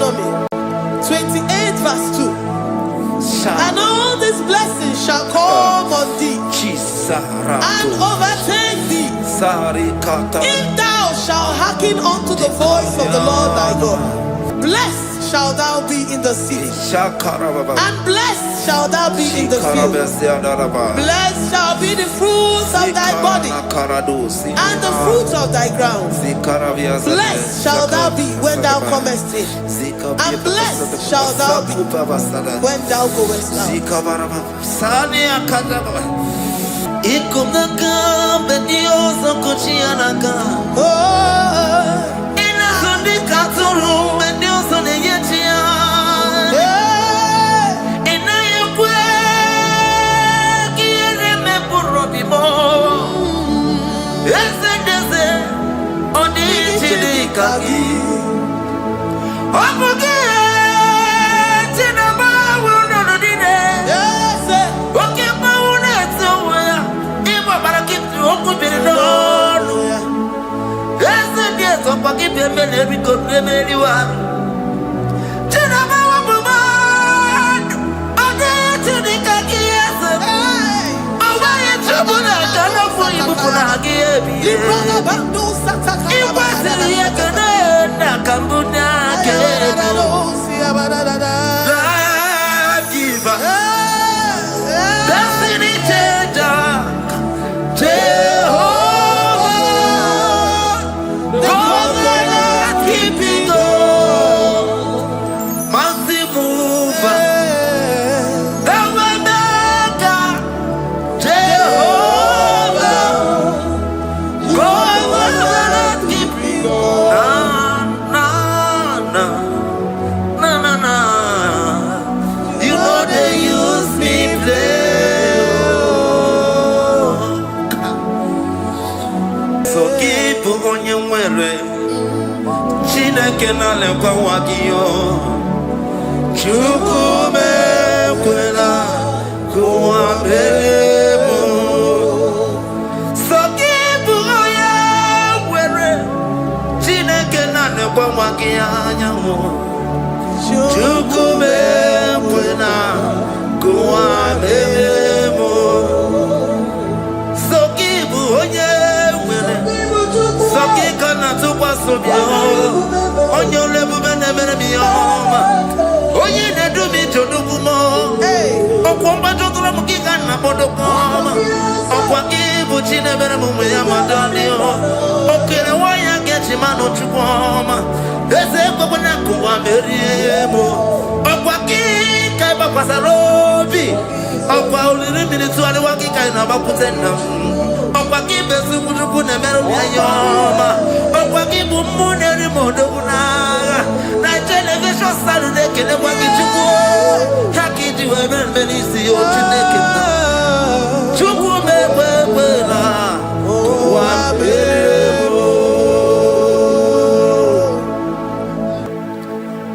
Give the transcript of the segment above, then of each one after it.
Deuteronomy 28 verse 2. And all these blessings shall come on thee and overtake thee if thou shalt hearken unto the voice of the Lord thy God. Blessed shalt thou be in the city, and blessed shalt thou be in the field. Blessed shall be the fruits of thy body, and the fruits of thy ground. Blessed shalt thou be when thou comest in, and blessed shalt thou be when thou goest out.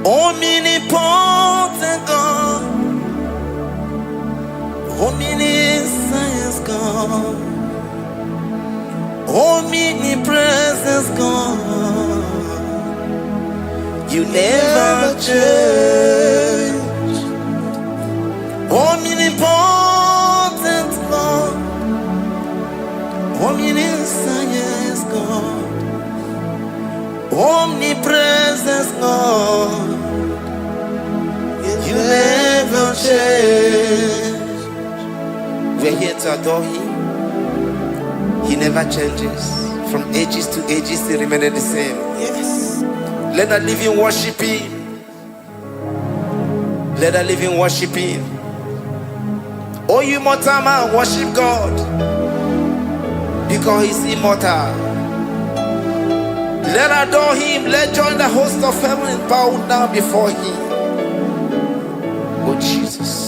Omnipotent God, omniscience God, omnipresence God, you never change. Omnipotent God, omniscience God, omnipresence God, you never change. We're here to adore Him. He never changes. From ages to ages, He remains the same. Yes. Let that living worship Him. Let that living worship Him. Oh, you mortal man, worship God, because He's immortal. Let adore Him. Let join the host of heaven and bow down before Him. Oh Jesus.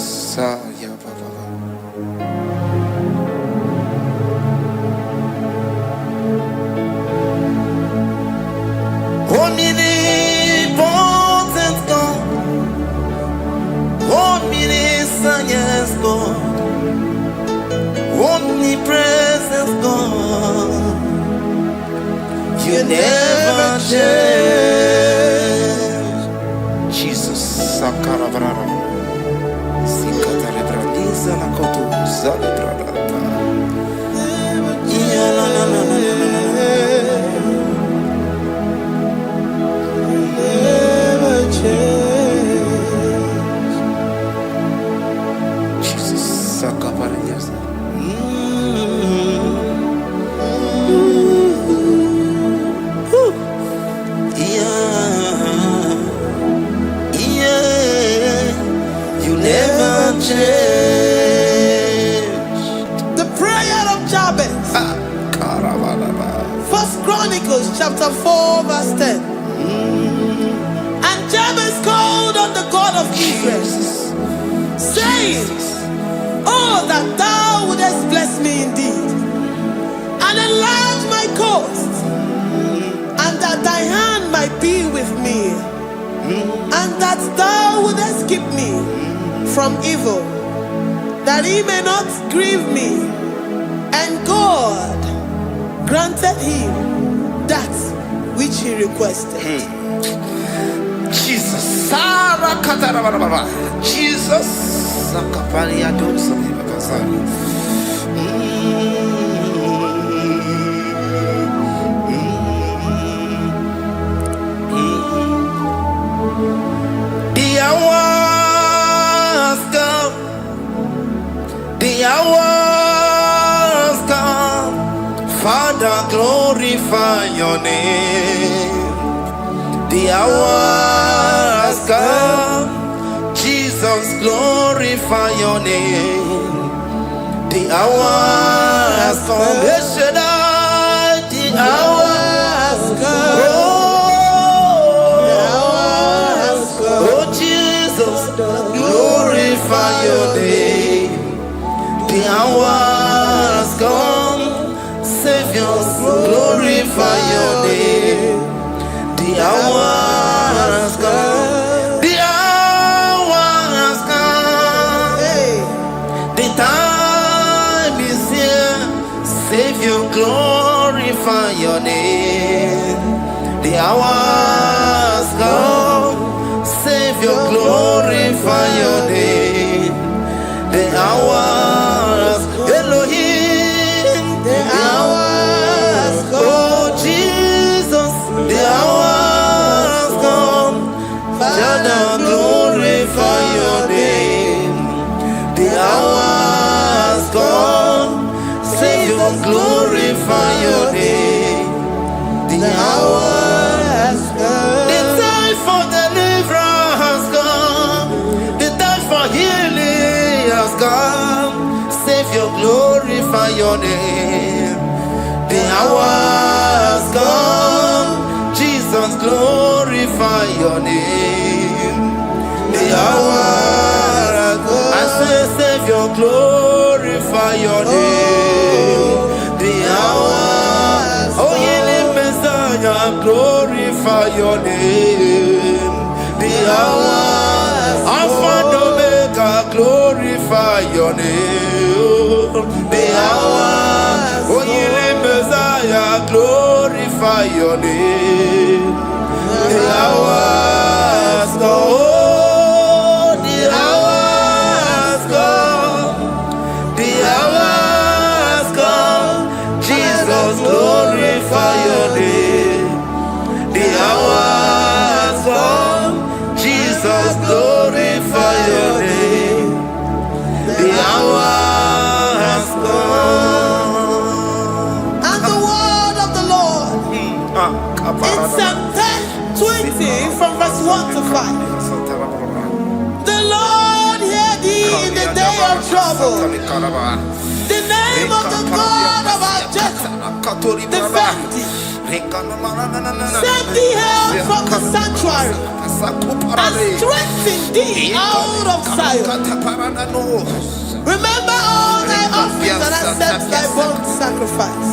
Omnipotent God, omniscience God, omnipresence God, you never change. Sakarabrara. Sikatarebradiza la kotu zalebrada. Yeah, la la la la la la. Never change. Jesus, Sakaparias. You never change. The prayer of Jabez. First Chronicles chapter 4 verse 10. And Jabez called on the God of Israel, saying, oh, that thou wouldest bless me indeed, and enlarge my coast, and that thy hand might be with me, and that thou wouldest keep me from evil, that he may not grieve me. And God granted him that which he requested. Jesus, Jesus, the hour has come. The hour has come. Father, glorify your name. The hour has come. Jesus, glorify your name. The hour has come. The hour has come. Oh, Jesus, glorify your name. The hour has come. Savior, glorify your name. The hour has come. The hour has come. The time is here. Savior, glorify your name. The hour has come. Savior, glorify your name. The hour has come. Elohim, the hour has come. Oh Jesus, the hour has come. Father, glorify your name. The hour has come. Savior, glorify your name. The hour has come. The time for deliverance has come. The time for healing has come. Savior, glorify your name. The hour has come. Jesus, glorify your name. The hour has come. I say, Savior, glorify your name. The hour. Oh, healing Messiah, glorify your name. The hour. Alpha and Omega, glorify your name. The hour. Oh, healing Messiah, glorify your name. The hour has come. Oh, the hour has come. The hour has come. Jesus, glorify your name. The hour has come. Jesus, glorify your name. The hour has come. And the word of the Lord in Psalm 10:20 from verse 1 to 5. The Lord hear thee in the day of trouble. The name of the God of our Jacob defend thee. Send thee help from the sanctuary and strengthen thee out of Zion. Remember all thy offerings and accept thy burnt sacrifice.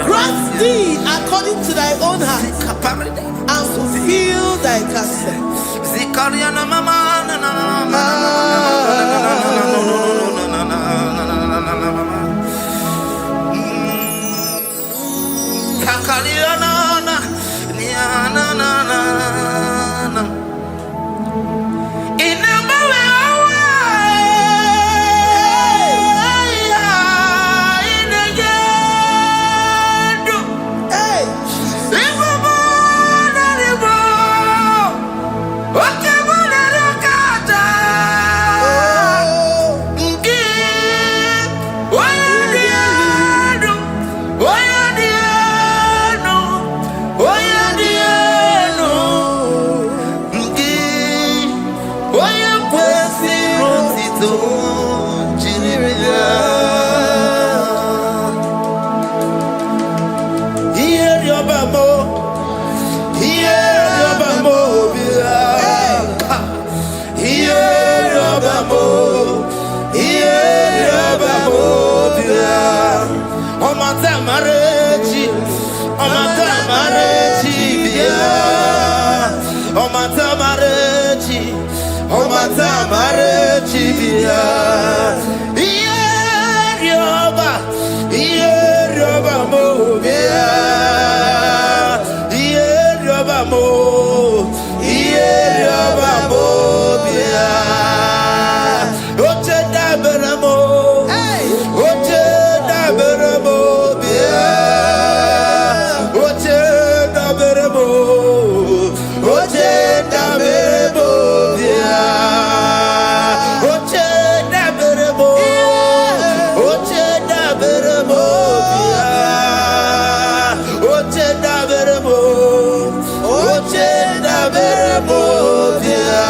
Grant thee according to thy own heart and fulfill thy counsel. marechi, omata marechi bia. Ierioba mo bia. Ierioba mo bia. Oche daberamo. Oche daberamo bia. Oche daberamo. Oche daberamo bia. Oche daberamo. Oche daberamo bia. Oche daberamo. Oche daberamo bia.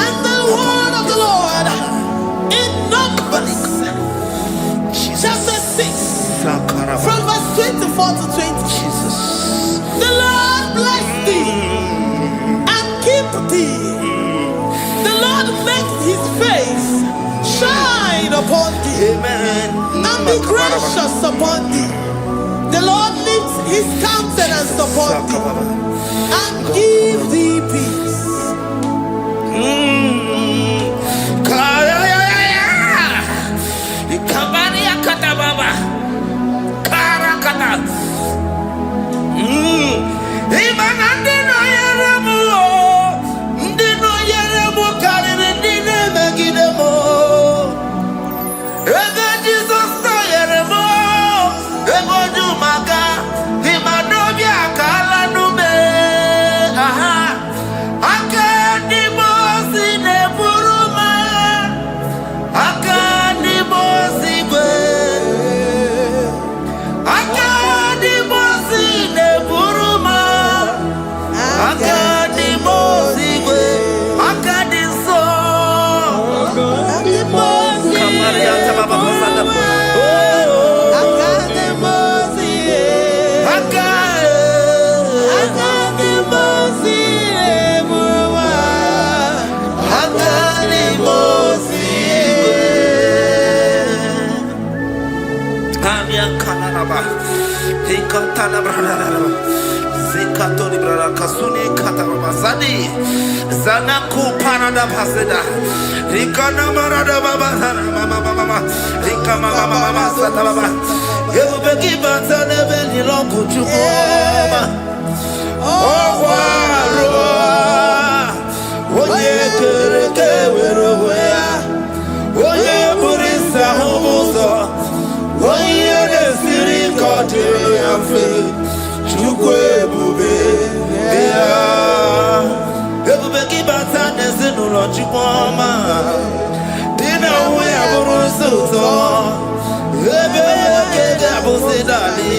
And the word of the Lord in Numbers chapter 6 from verse 24 to 20. Jesus. The Lord bless thee and keep thee. The Lord make his face shine upon thee. Amen. And be gracious upon thee. The Lord lifts his countenance upon thee and give thee peace. Zanaku parada paseda, Rikana marada baba, mama, Rikama mama sata baba. You be given to the belly long to mama. Oh, oye kereke weroya, oye burisa homoso, oye desiri kote amfe, chukwe bube ya. Everybody bata nesinu lochikoma, dina we aburuso, ebe kega busidali,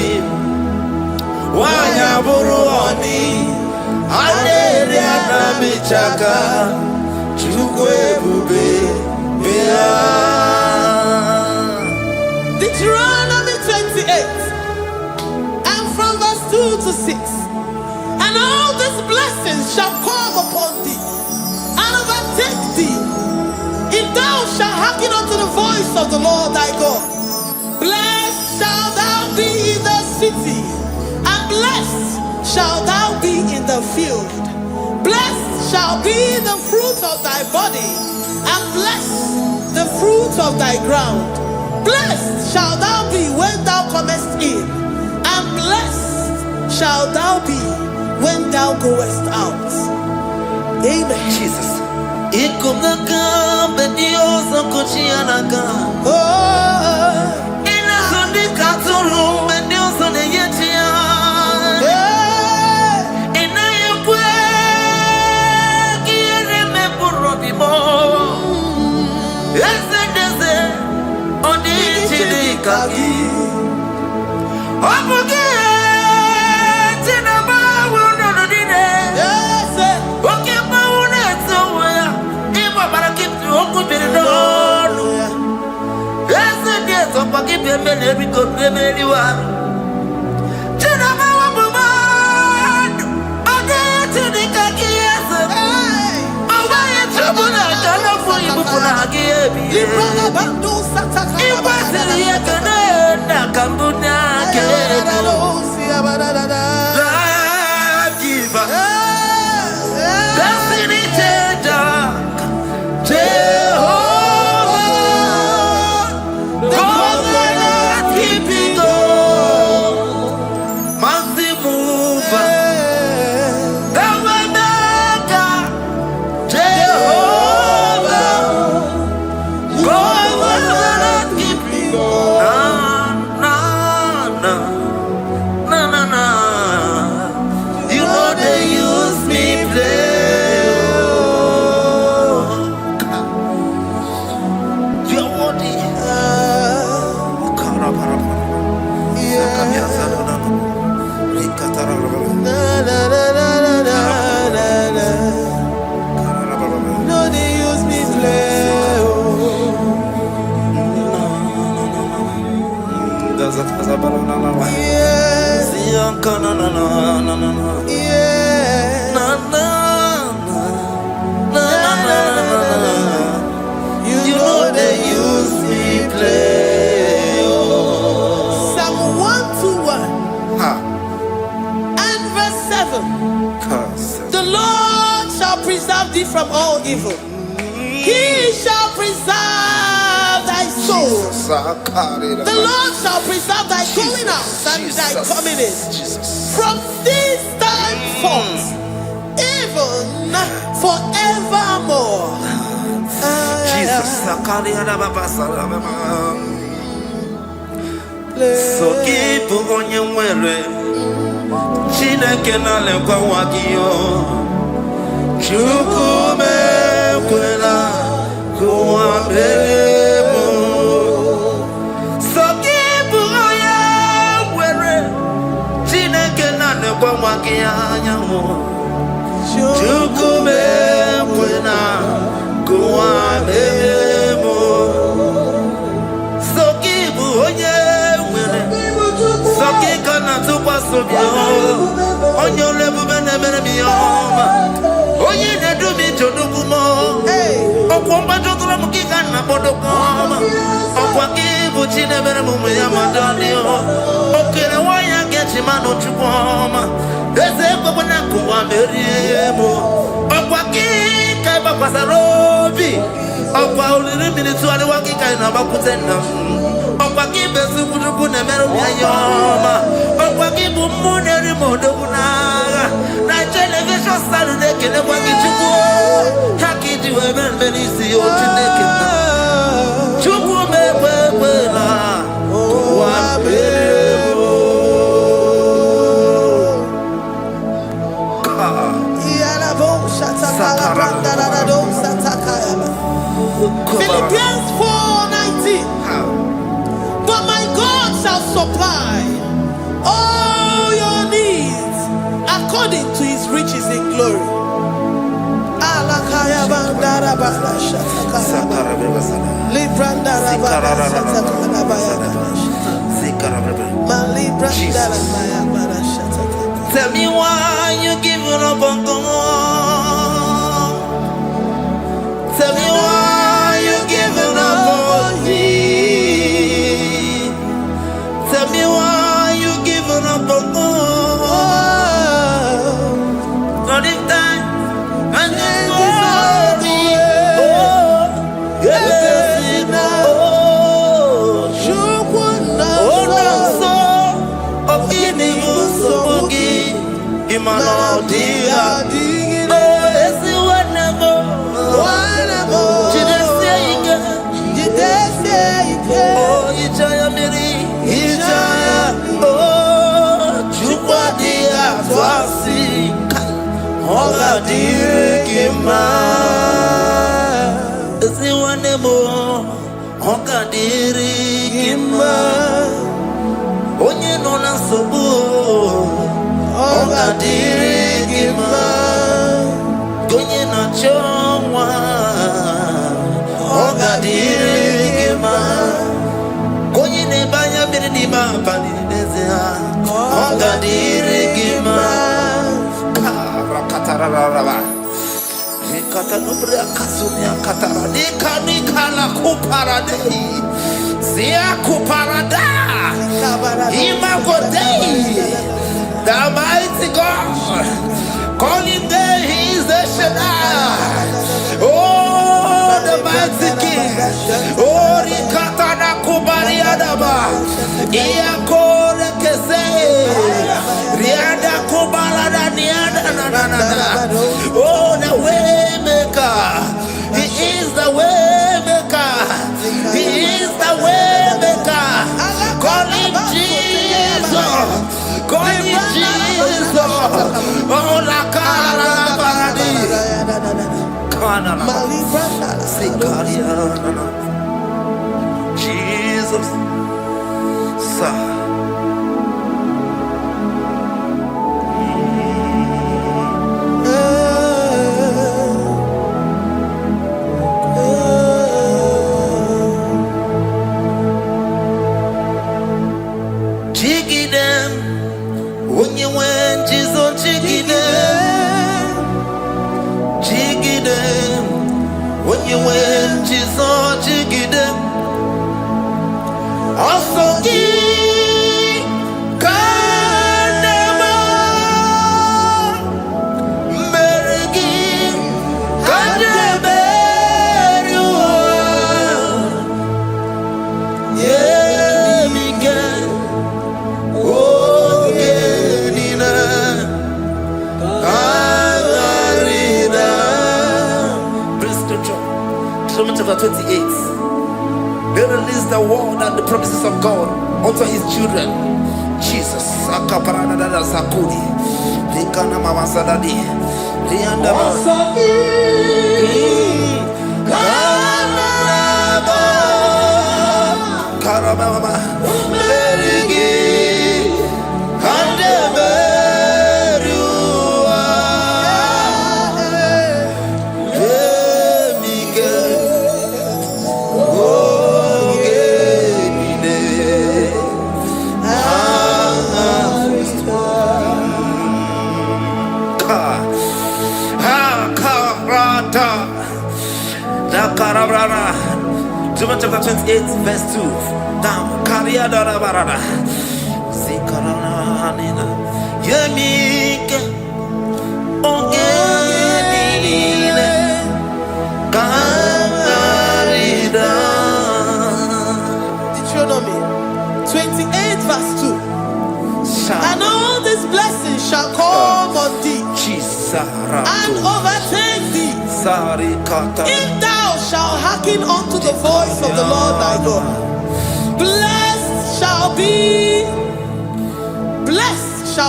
wanya buruoni, ane na michaka, chukwe bube ya. Deuteronomy 28, and from verse 2 to 6. And all these blessings shall come upon thee and overtake thee, if thou shalt hearken unto the voice of the Lord thy God. Blessed shalt thou be in the city, and blessed shalt thou be in the field. Blessed shall be the fruit of thy body, and blessed the fruit of thy ground. Blessed shalt thou be when thou comest in, and blessed shalt thou be when thou goest out. Amen. Jesus. Life give evil. The Lord shall preserve thee from all evil. He shall preserve thy soul. The Lord shall preserve thy going out and thy coming in. From this time forth, even forevermore. Jesus. So keep on your way. Chineke na lekwa wagiyo. Chukume kwela kuambemo. So keep on your way. Chineke na lekwa wagiyo. Chukume kwela kuambemo. So keep on your Sakikana to Pasubio, on your level, Oye, they do me to Dukumo, or Combato Ramukana Bodokoma, or Wakibu Chinevermuyamadanio, okay, why I get him out to Poma, there's a Babanaku, Meriemo, or Waki, Kabapasarobi, or Pauli minutes to the Waki Kainabakutena. Opakibe sukuruku na meru ya yoma. Opakibu muneri modoguna. Na television Saturday kene wakichuku. Haki diwe benisi otineke na. Chuku mewewela. Wabebo. Philippians 4:19. But my God shall supply all your needs according to his riches in glory. Tell me why you giving up on God. Tell me why you giving up on me. Tell me why you giving up on God. Not in time and then glory. Oh, yeah, oh, so of giving you so boogie. Imano dia. Oh, it's the whatever. Did they say you can? Oh, you try me. Oga dirigima, esi wanemo. Oga dirigima, onye nona sobu. Oga dirigima, onye na chongwa. Oga dirigima, onye ne banya mirni ma pani nezia. Oga dirigima. Katararaba. Katanubra kasunia katara. Nikala kuparadei. Zia kuparada. Imagodei. The mighty God. Calling there, he is the Shaddai. Oh, the mighty King. Oh, Rikatana kubariadaba. Iakore kese. Riada kubalada niada na. Oh, the way maker. He is the way maker. He is the way maker. Call him Jesus. Call him Jesus. Oh, la cara paradi. Kana. Jesus. Sa. Also give Romans chapter 28. They release the word and the promises of God unto his children. Jesus. Romans chapter 28, verse 2. Down. Karia dara barada. Zikarana nina. Yemike. Ongenine. Karida. Deuteronomy 28, verse 2. And all these blessings shall come on thee and overtake thee if thou shalt hearken unto the voice of the Lord thy God. Blessed shall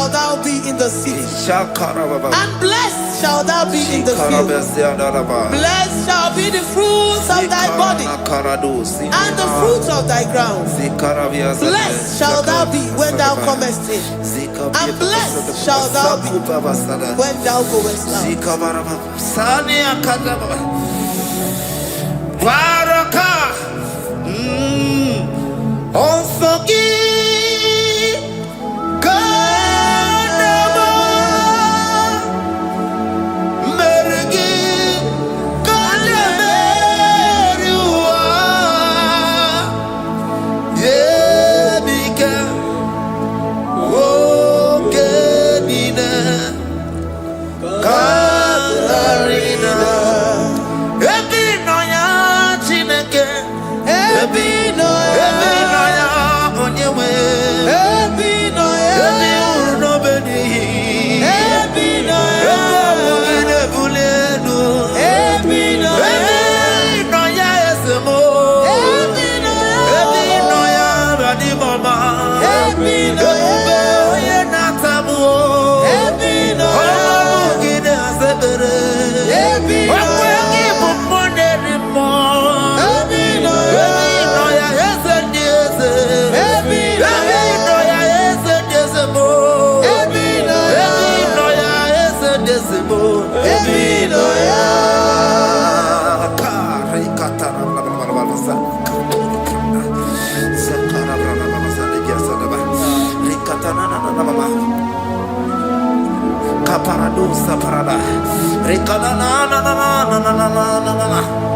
thou be in the city, and blessed shall thou be in the field. Blessed shall be the fruits of thy body and the fruits of thy ground. Blessed shall thou be when thou comest in, and blessed shall thou be when thou goest out.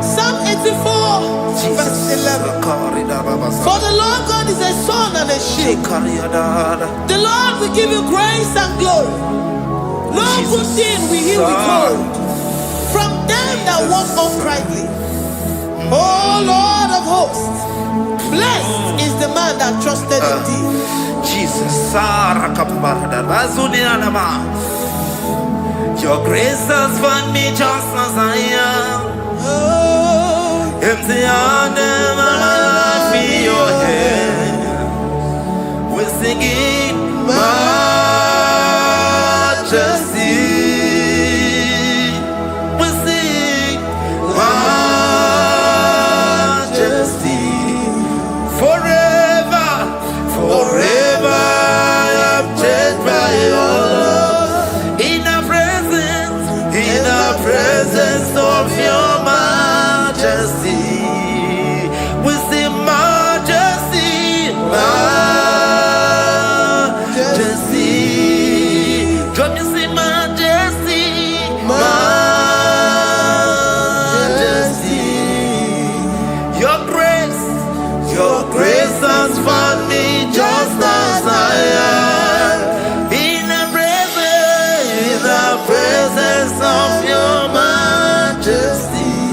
Psalm 84, verse 11. For the Lord God is a sun and a shield. The Lord will give you grace and glory. No good thing will he withhold from them that walk uprightly. O Lord of hosts, blessed is the man that trusted in thee. Jesus. Your grace has found me just as I am. Empty handed, my life in your hand. We're singing majesty. We sing majesty. Forever, forever I'm changed by your love. In the presence of your majesty, we see majesty, majesty. Drop you see majesty, majesty. Your grace has found me just as I am. In the presence of your majesty.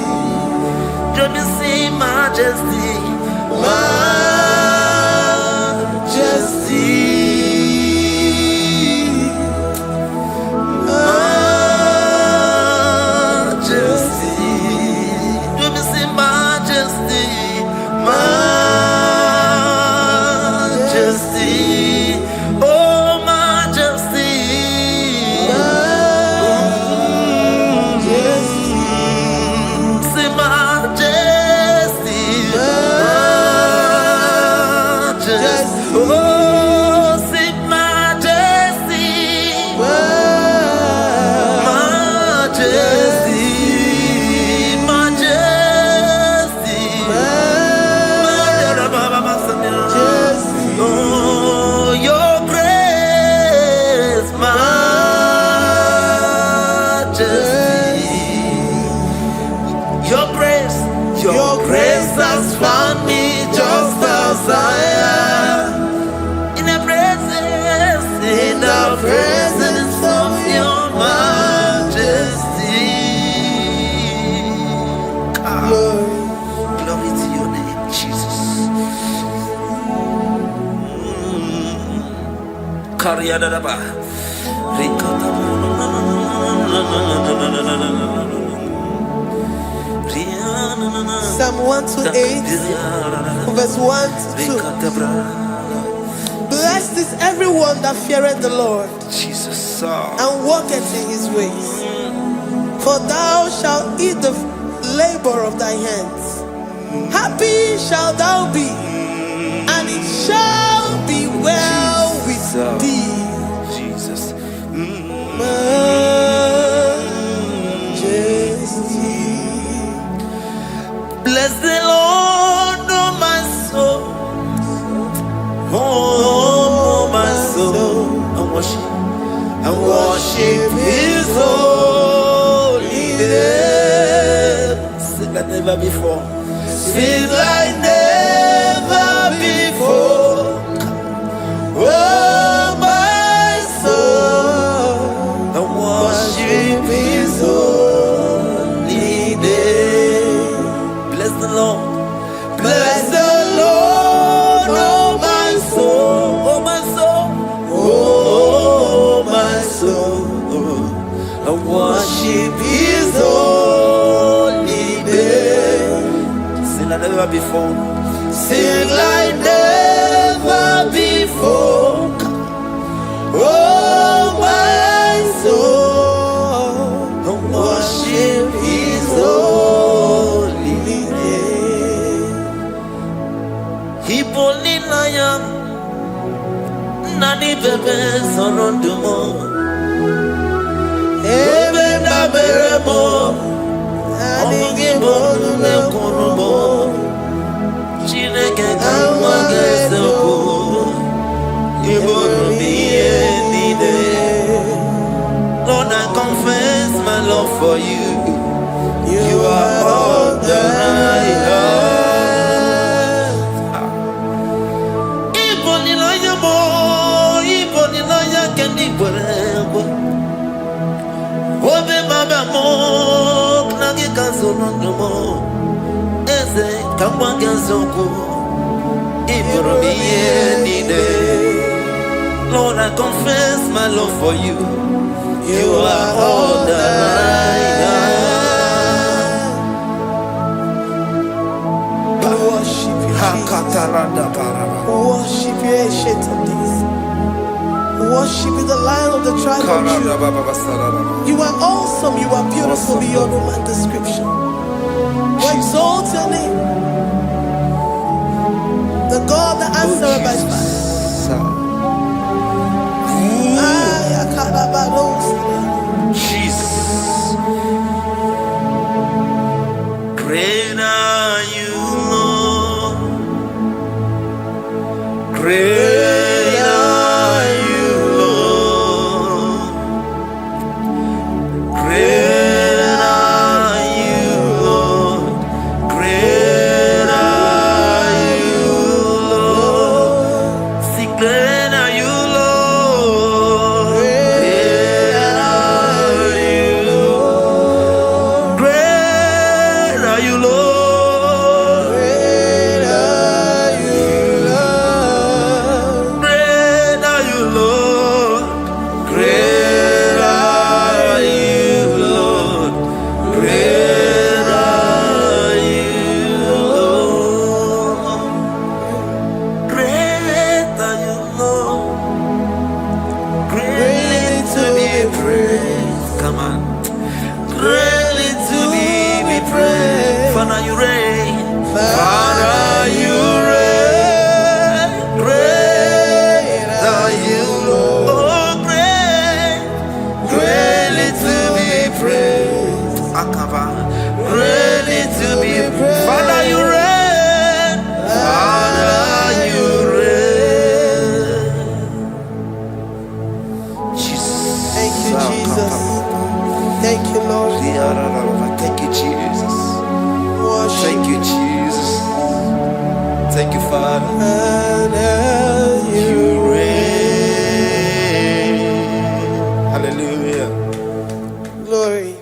majesty. Your grace has found me just as I am. In the presence of your majesty. Glory to your name, Jesus. Psalm 128, verse 1 to 2. Blessed is everyone that feareth the Lord, Jesus, and walketh in his ways. For thou shalt eat the labor of thy hands. Happy shalt thou be, and it shall be well with thee. Jesus. Majesty. Bless the Lord, oh my soul. Oh, my soul. And worship his holy name. Sing like never before. Sing like never before. Oh, my soul. And worship his holy name. Bless the Lord. Bless the Lord, oh my soul. Oh my soul. Oh my soul. And worship his holy name. Sing like never before. Sing like never before. Oh my soul. And worship his holy name. Hipoli layam nani bebe sorondumo. Ebe na beremo omugi bolu le konumo. Chineke kama gesoko ibolu miye nide. Lord, I confess my love for you. You are all that I have. Iboni laya mo, iboni laya kendi kwerewe. Obe baba mo, knagi kazono mo. Eze kama gesoko ibolu miye nide. Lord, I confess my love for you. You are all that I have. Worship you, worship you, ancient of days. Worship you, the Lion of the tribe of Judah. You are awesome, you are beautiful beyond human description. We exalt your name, the God that answered by fire. Jesus. Great are you, Lord. Great are you, Lord. Great are you, Lord. Great are you, Lord. See, great are you, Lord. Great are you, Lord. Great are you, Lord. Great are you, Lord. Great are you, Lord. Great are you, Lord. Great are you, Lord. Great are you, Lord. Greatly to be praised. Come on. Greatly to be praised. Father, you reign. Father, you reign. Great are you, Lord. Oh, great. Greatly to be praised. Akaba. Greatly to be praised. Father, you reign. Father, you reign. Jesus. Thank you, Jesus. Thank you, Lord. Thank you, Jesus. Worship. Thank you, Jesus. Thank you, Father. You reign. Hallelujah. Glory.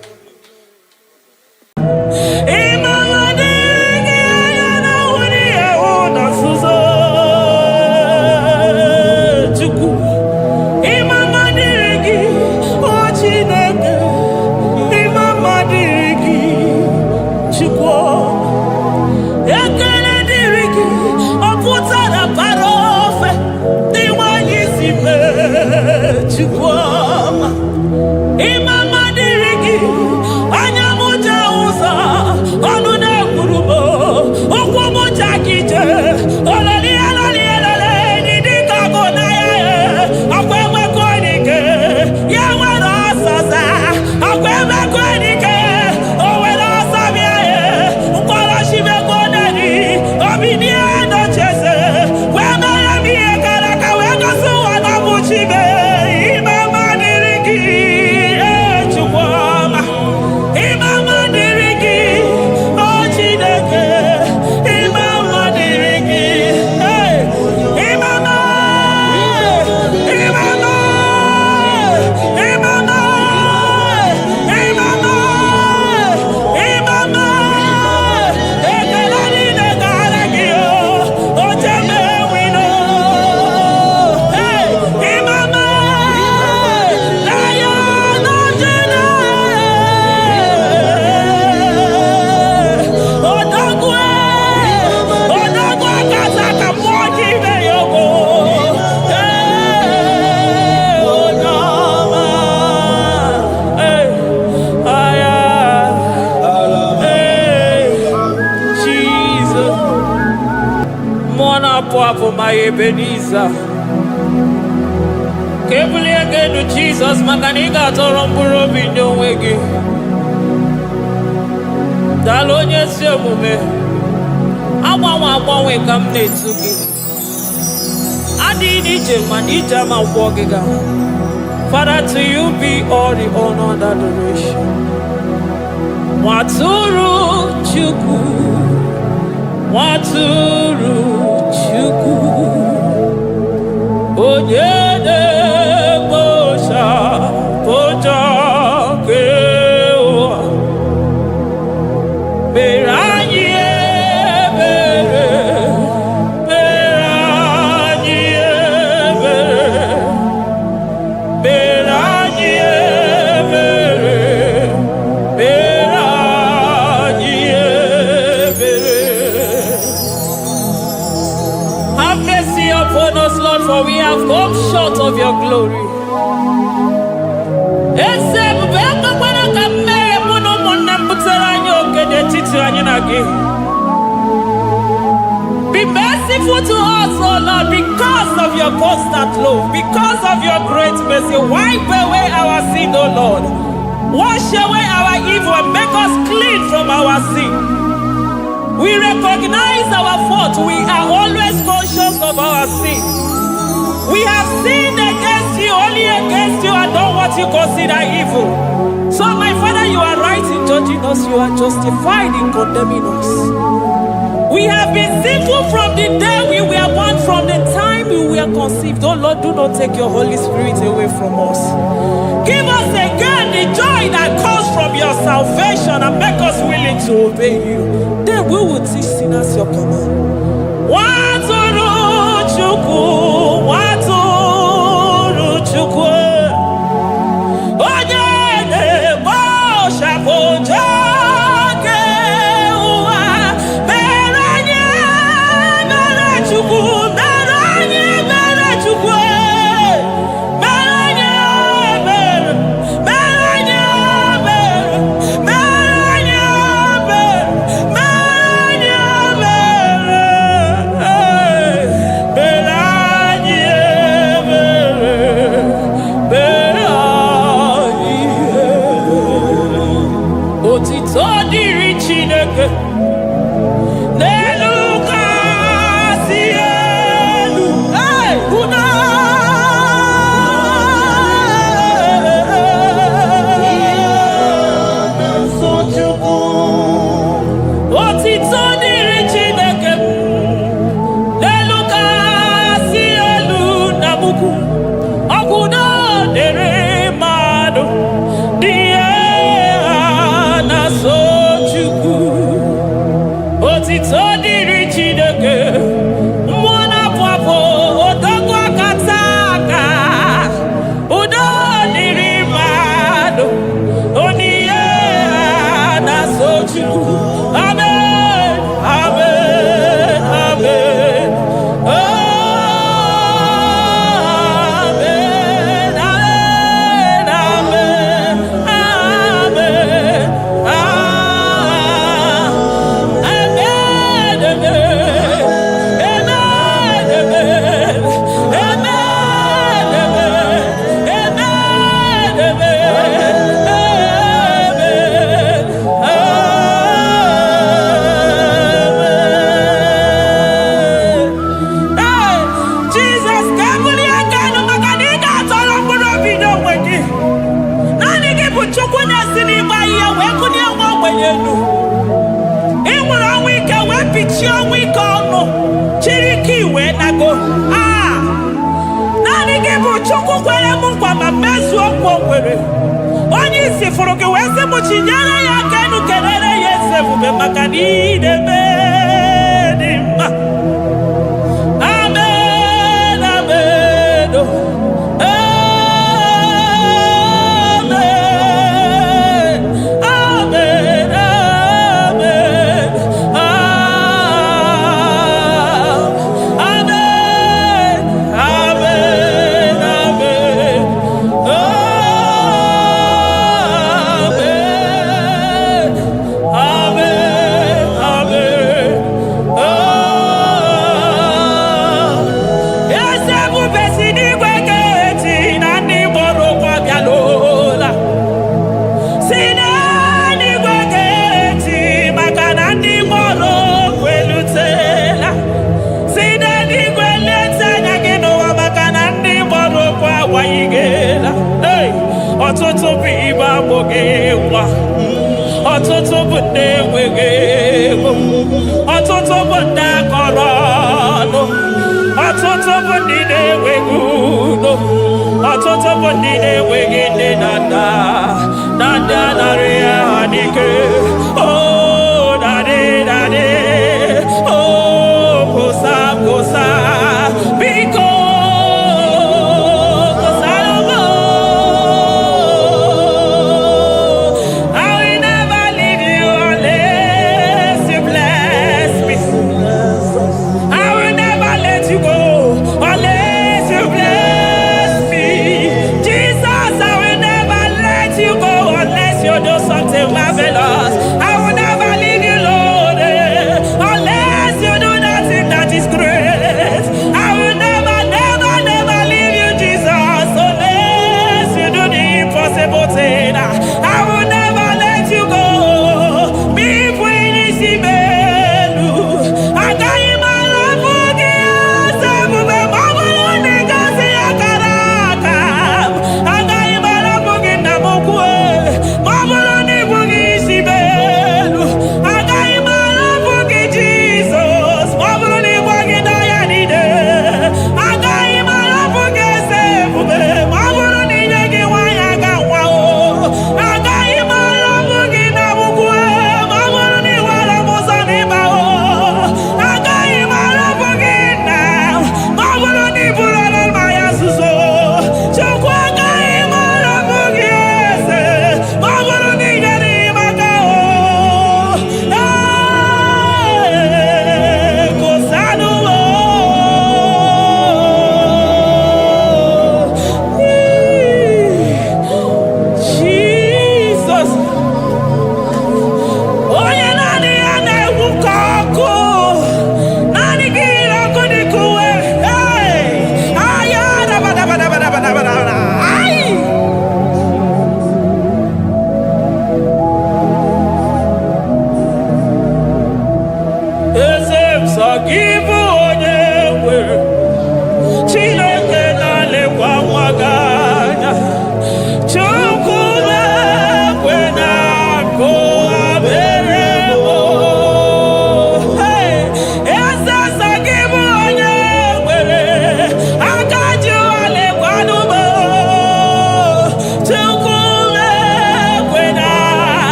My Ebenezer, Kebuli again to Jesus, Makanika Toromburo Bino Wegi. Dalonia Semume, I come to you. I did it, Manija, my walking. Father, to you be all the honor and adoration. Waturu Chuku, Waturu. Onyede bosha poja kewa Beranye bere Beranye bere Beranye bere Beranye bere. Have mercy upon us, Lord, for we have come short of your glory. Be merciful to us, oh Lord, because of your constant love, because of your great mercy. Wipe away our sin, oh Lord. Wash away our evil and make us clean from our sin. We recognize our fault. We are always conscious of our sin. We have sinned against you, only against you, and done what you consider evil. So, my Father, you are right in judging us. You are justified in condemning us. We have been sinful from the day we were born, from the time we were conceived. Oh Lord, do not take your Holy Spirit away from us. Give us again the joy that comes from your salvation and make us willing to obey you. Then we will teach sinners your command. Waturu Chukwu, Waturu Chukwu. Onyede bosha poja kewa. Beranye bere Chukwu, beranye bere Chukwu. Beranye bere, beranye bere, beranye bere, beranye bere, beranye bere, beranye. Otito diri Chineke. Amen. Amen. Amen. Amen. Amen. Amen. onye isi fụrụ gị wee sị m chinyere ya aka enu kelere ya eze ebube maka na idebe dị mma. Amen. Amen. Amen. Ọtụtụ bụ ibe agbụghị nwa, ọtụtụ bụ ndị enweghị ego, ọtụtụ bụ ndị akọrọ ọnụ, ọtụtụ bụ ndị na-enweghị udo, ọtụtụ bụ ndị na-enweghị nne na nna, na ndị anarị ya n'ike. Oh, daddy, daddy, oh, kosa, kosa, biko.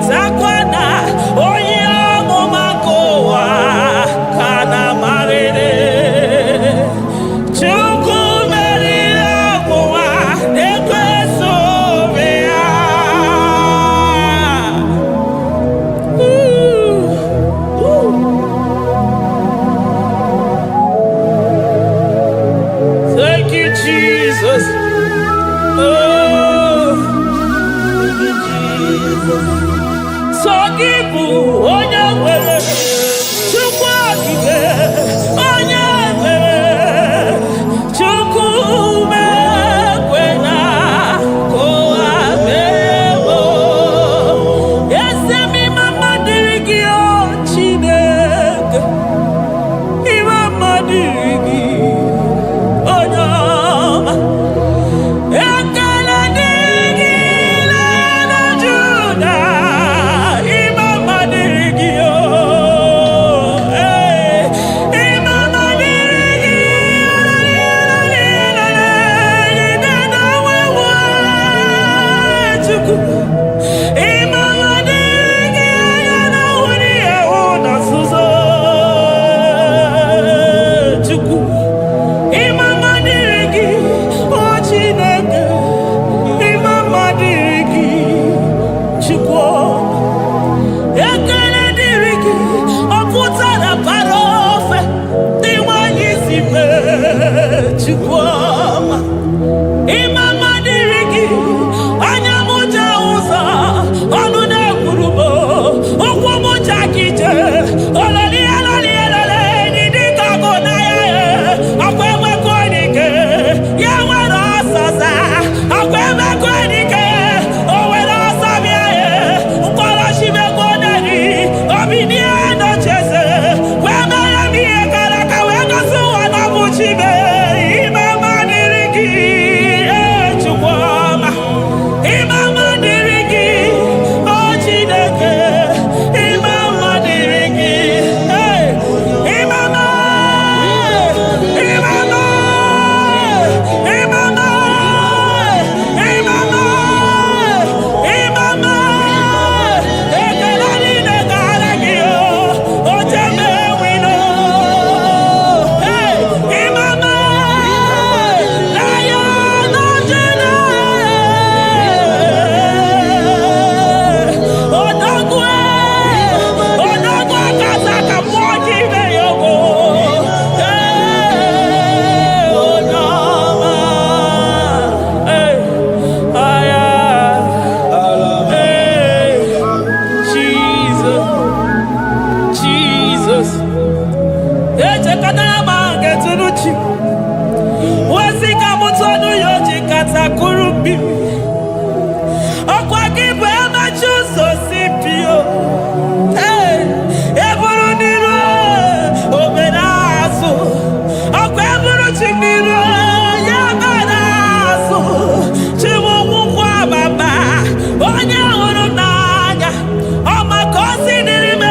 Zakwana Oh, Jesus. So give onye nwere Chukwu okike onye mere Chukwu mekwena ka ụwa mewo. Eze m mama dịrị gị o Chineke, mama dịrị gị onye ọma. Ekele dịrị gị na Juda, mama dịrị gị o. Mama dịrị gị Chukwu. Mama dịrị gị na wuri ewu na nzuzo Chukwu. Mama dịrị gị o Chineke, mama dịrị gị Chukwu. Ekele dịrị gị ọ pụtara bara ofe dị nwanyị si mee Chukwu ọma. Mama dịrị gị anya m ja ụzọ ọnụ na-ekwuru m ụkwụ m ja gị jee ololi eloli elele dị dịka ọgụ na ya ọkwa emekọ dike ya nwere ọsọsa ọkwa emekọ dike o nwere ọsọ bịa ya mkpọrọchimego neri obinie nocheze wee mere m ihe gara aka wee gosi ụwa na bụ chibe. Mama dịrị gị Chukwu ọma. Mama dịrị gị o Chineke, mama dịrị gị mama ekele niile gara gị o jeme wino mama na ya nọjere odogwu akaza ka mmụọ gị ime ya ogo onye ọma. Aya Jesus, Jesus. Echekọtara m nke tụrụ chi ozi ka m tọnụ ya oji kata kụrụ mmiri. Ọkwa gị bụ emechi ụzọ si pio eburu n'iru obere azụ. Ọkwa eburu chi n'iru ya bara azụ. Chiwụkwụkwọ ababa onye hụrụ n'anya ọma ka o si dịrị m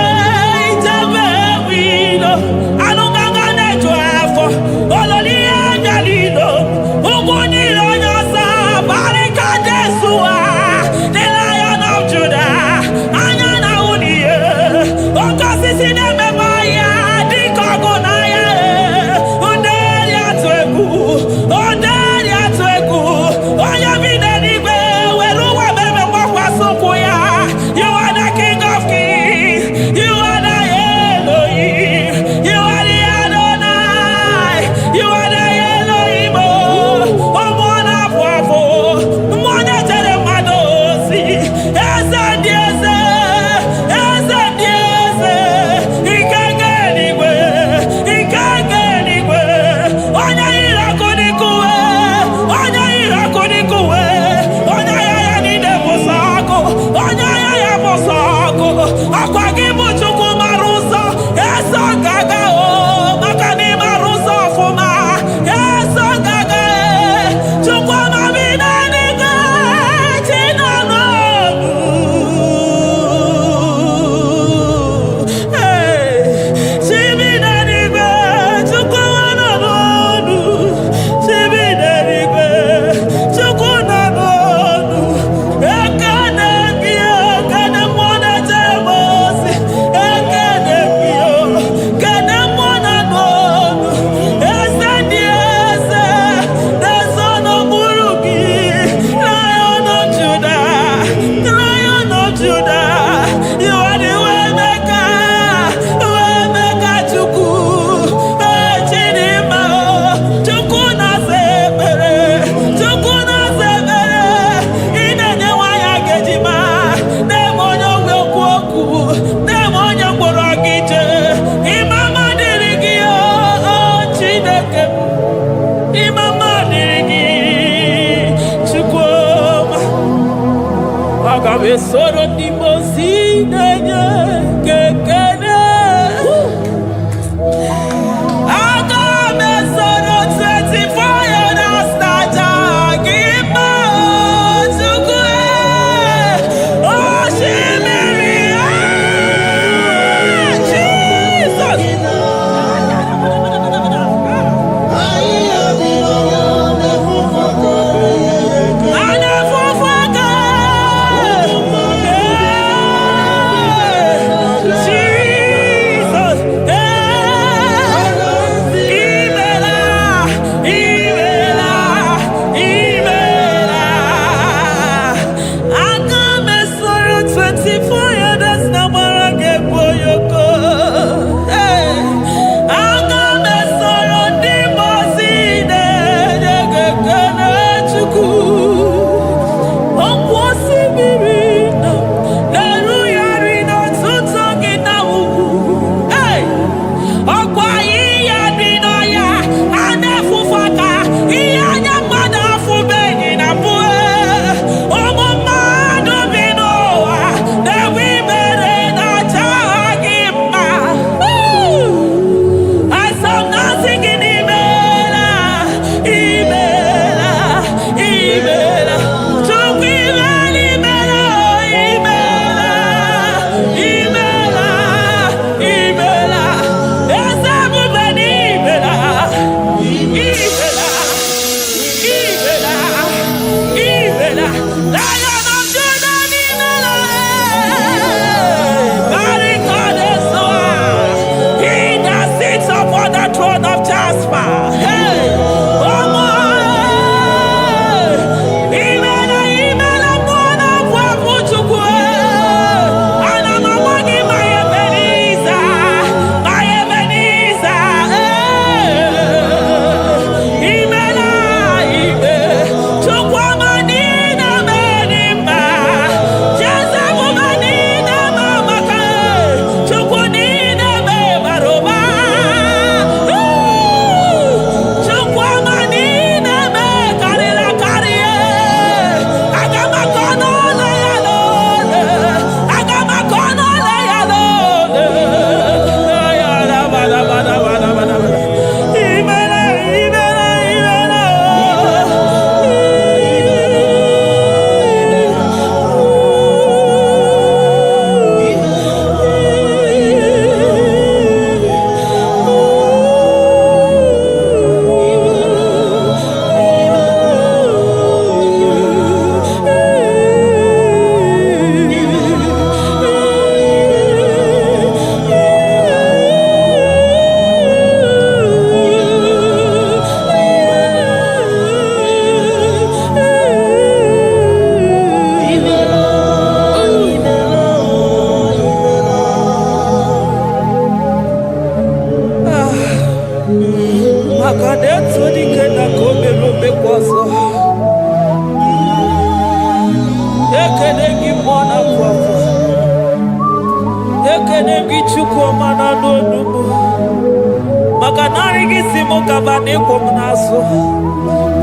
ijebe wilo anụgaga na-eju afọ ololi ihe anya niile ụgwọ niile onye ọsọ Soro di mosine kekene. Aga me soro 24 years naja gima tukue. Oh shimiri Jesus.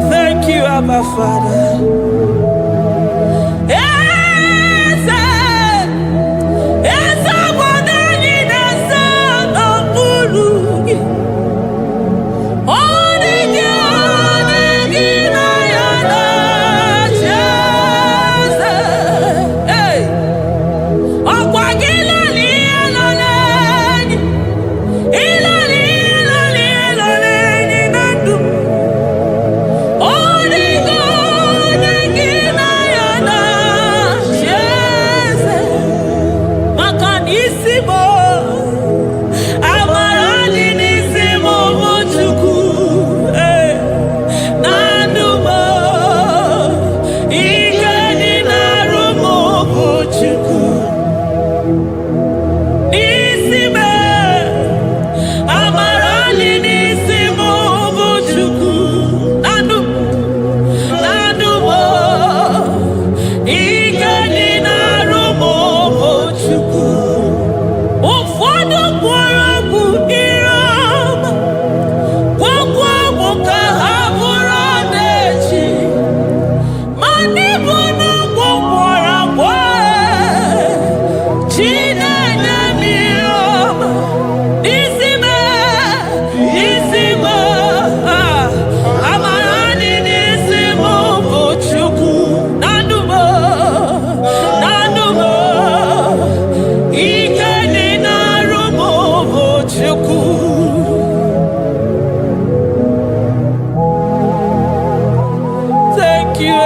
Thank you, Abba Father. Oh,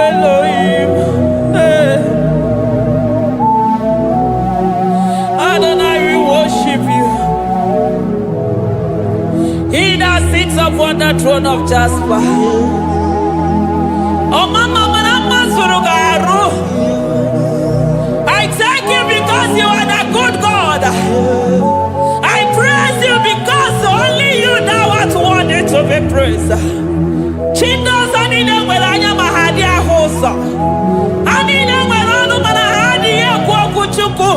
Elohim. Hey. Adonai, we worship you. He that sits upon the throne of Jasper. Oh, Mama, I thank you because you are the good God. I praise you because only you now are worthy to be praised. Chindos anine welanya mahadi ahosa. Anine welanu manahadi ya kwa kuchuku.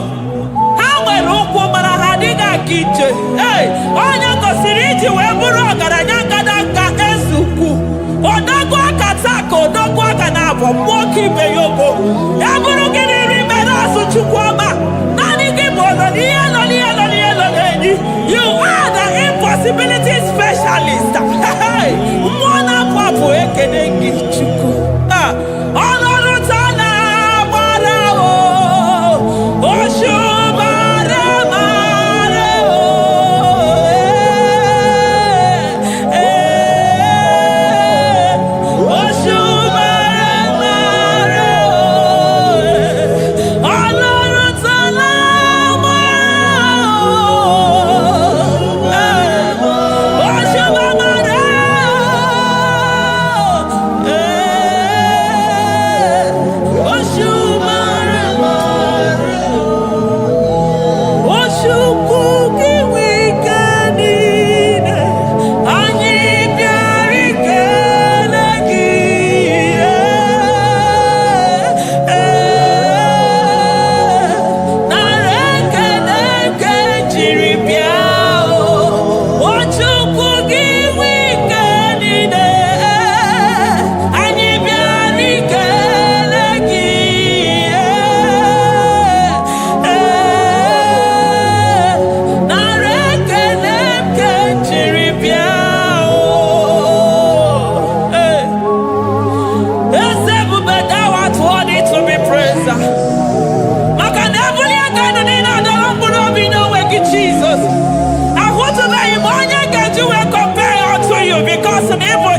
Hawe ruku manahadi ga kiche. Hey, onya kosiriji weburu agaranya kadaka esuku. Odagwa katako, odagwa kanabo, mwoki beyoko. Yaburu gini rimena suchukwama. Nani gibono, nielo. You are the impossibility specialist. Mwana papu ekenengi chuku. Olorutana marao. Oshubare marao.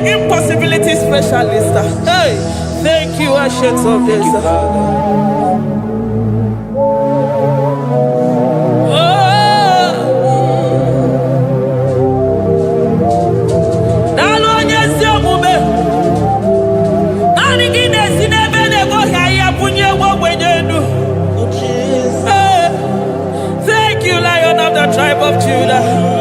Impossibility specialist. Hey, thank you, Ancient of Days. Thank you, Lion of the tribe of Judah.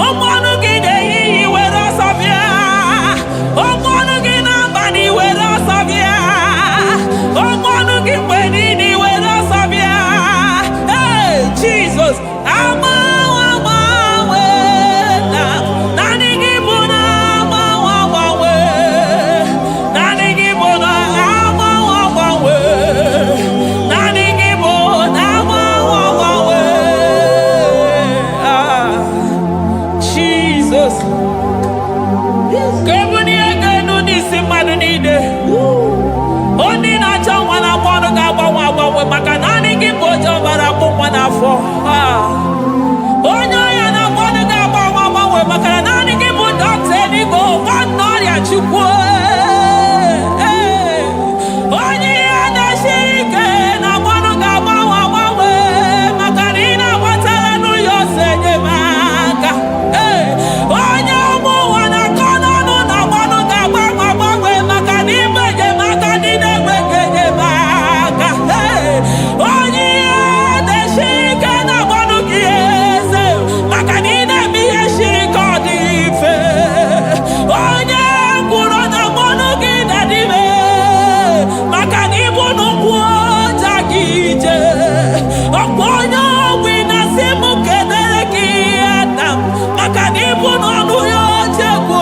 Ọmọnụ gị na-eyiyi were ọsọ bịa. Ọmọnụ gị n'abalị were ọsọ bịa. Ọmọnụ gị mgbe niile were ọsọ bịa. Hey, Jesus, agbanwe na naanị gị bụ na agbanwe. Naanị gị bụ na agbanwe. Naanị gị bụ na agbanwe. Jesus. Kebuni egenu n'isi mmadụ niile. Onye na-achọ nwa na-akpọ ọnụ ga-agbanwe maka naanị gị bụ oje ọbara akpụ nwa n'afọ. Onye ọya na-akpọ ọnụ ga-agbanwe maka na naanị gị bụ dọkịta eluigwe nwanne ọrịa Chukwu. Onye ihe na-esiri ike na-akpọ ọnụ ga-agbanwe maka na ị na-agbatara n'ụyọ ose enyemaka. Onye ụmụ ụwa na-akọ n'ọnụ na-akpọ ọnụ ga-agbanwe maka na ime enyemaka ndị na-enweghị enyemaka. Onye ihe na-esiri ike na-akpọ ọnụ gị eze maka na ị na-eme ihe siri ike ọ dị mfe. Onye kwuru na-akpọ ọnụ gị na-adịme maka na ịbụ n'ụkwụ ọja gị ije. Ọkwa onye ogbi na-asị m kedere gị ada maka na ịbụ n'ọnụ ya oche egwu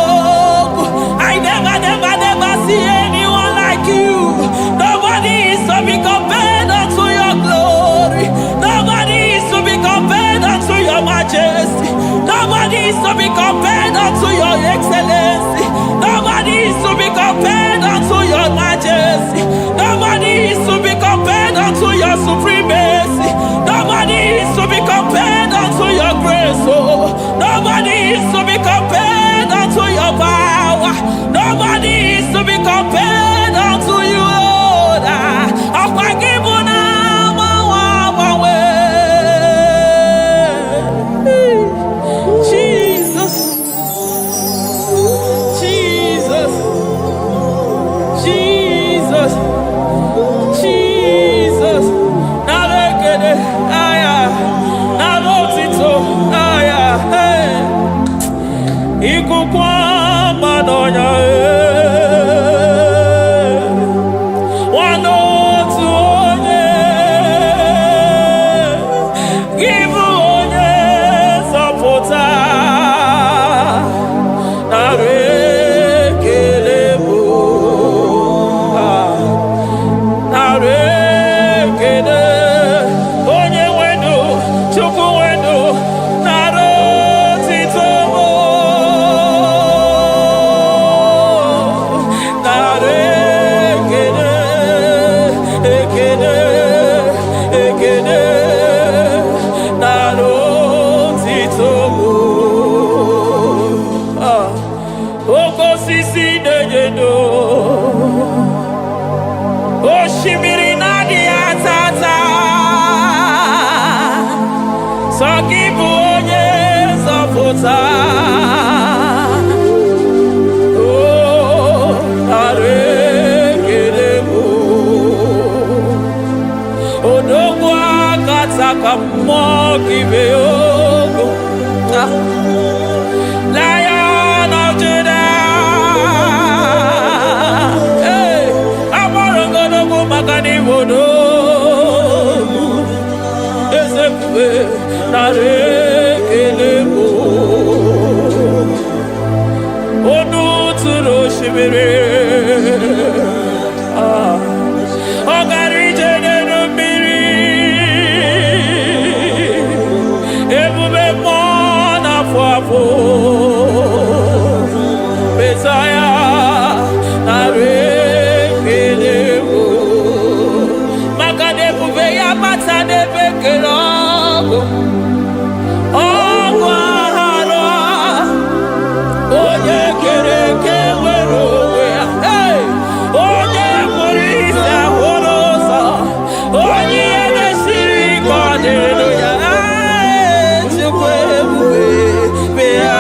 okwu. I never see anyone like you. Nobody is to be compared unto your glory. Nobody is to be compared unto your majesty. Nobody is to be compared unto your excellency. Nobody is to be compared unto your majesty. Nobody is to be compared unto your supremacy. Nobody is to be compared unto your grace. Oh, nobody is to be compared unto your power. Nobody is to be compared unto you, Lord. Jesus, Jesus, Jesus, Jesus. Narekede, aya, narotito, aya, hey. Ikukwa madonya, wanotu onye, givu onye sapota, narekele bo, narekele onye wenu, Chukwu wenu, narotito mo. Oshimiri nadi atata Sokibu onye zọpụta. Oh, arekele mo Odogwu akata ka mmụọ gibe ogo. Lion of Judah. Hey, amọrọgodogwu maka n'ibodo. Ezekwe narekele mo Onu tụrụ osimiri. Ọ gara ije n'elu mmiri. Ebube mmụọ na-afụ afụ. Mesaya narekele mo maka na ebube ya bata n'ebe kere ọgụ. Ọgụ aghara onye kere eke nwere onwe ya. Hey! Onye kpụrụ isi ahụrụ ụzọ. Onye ihe na-esiri ike ọ dịrị ya. Chukwu ebube be ya.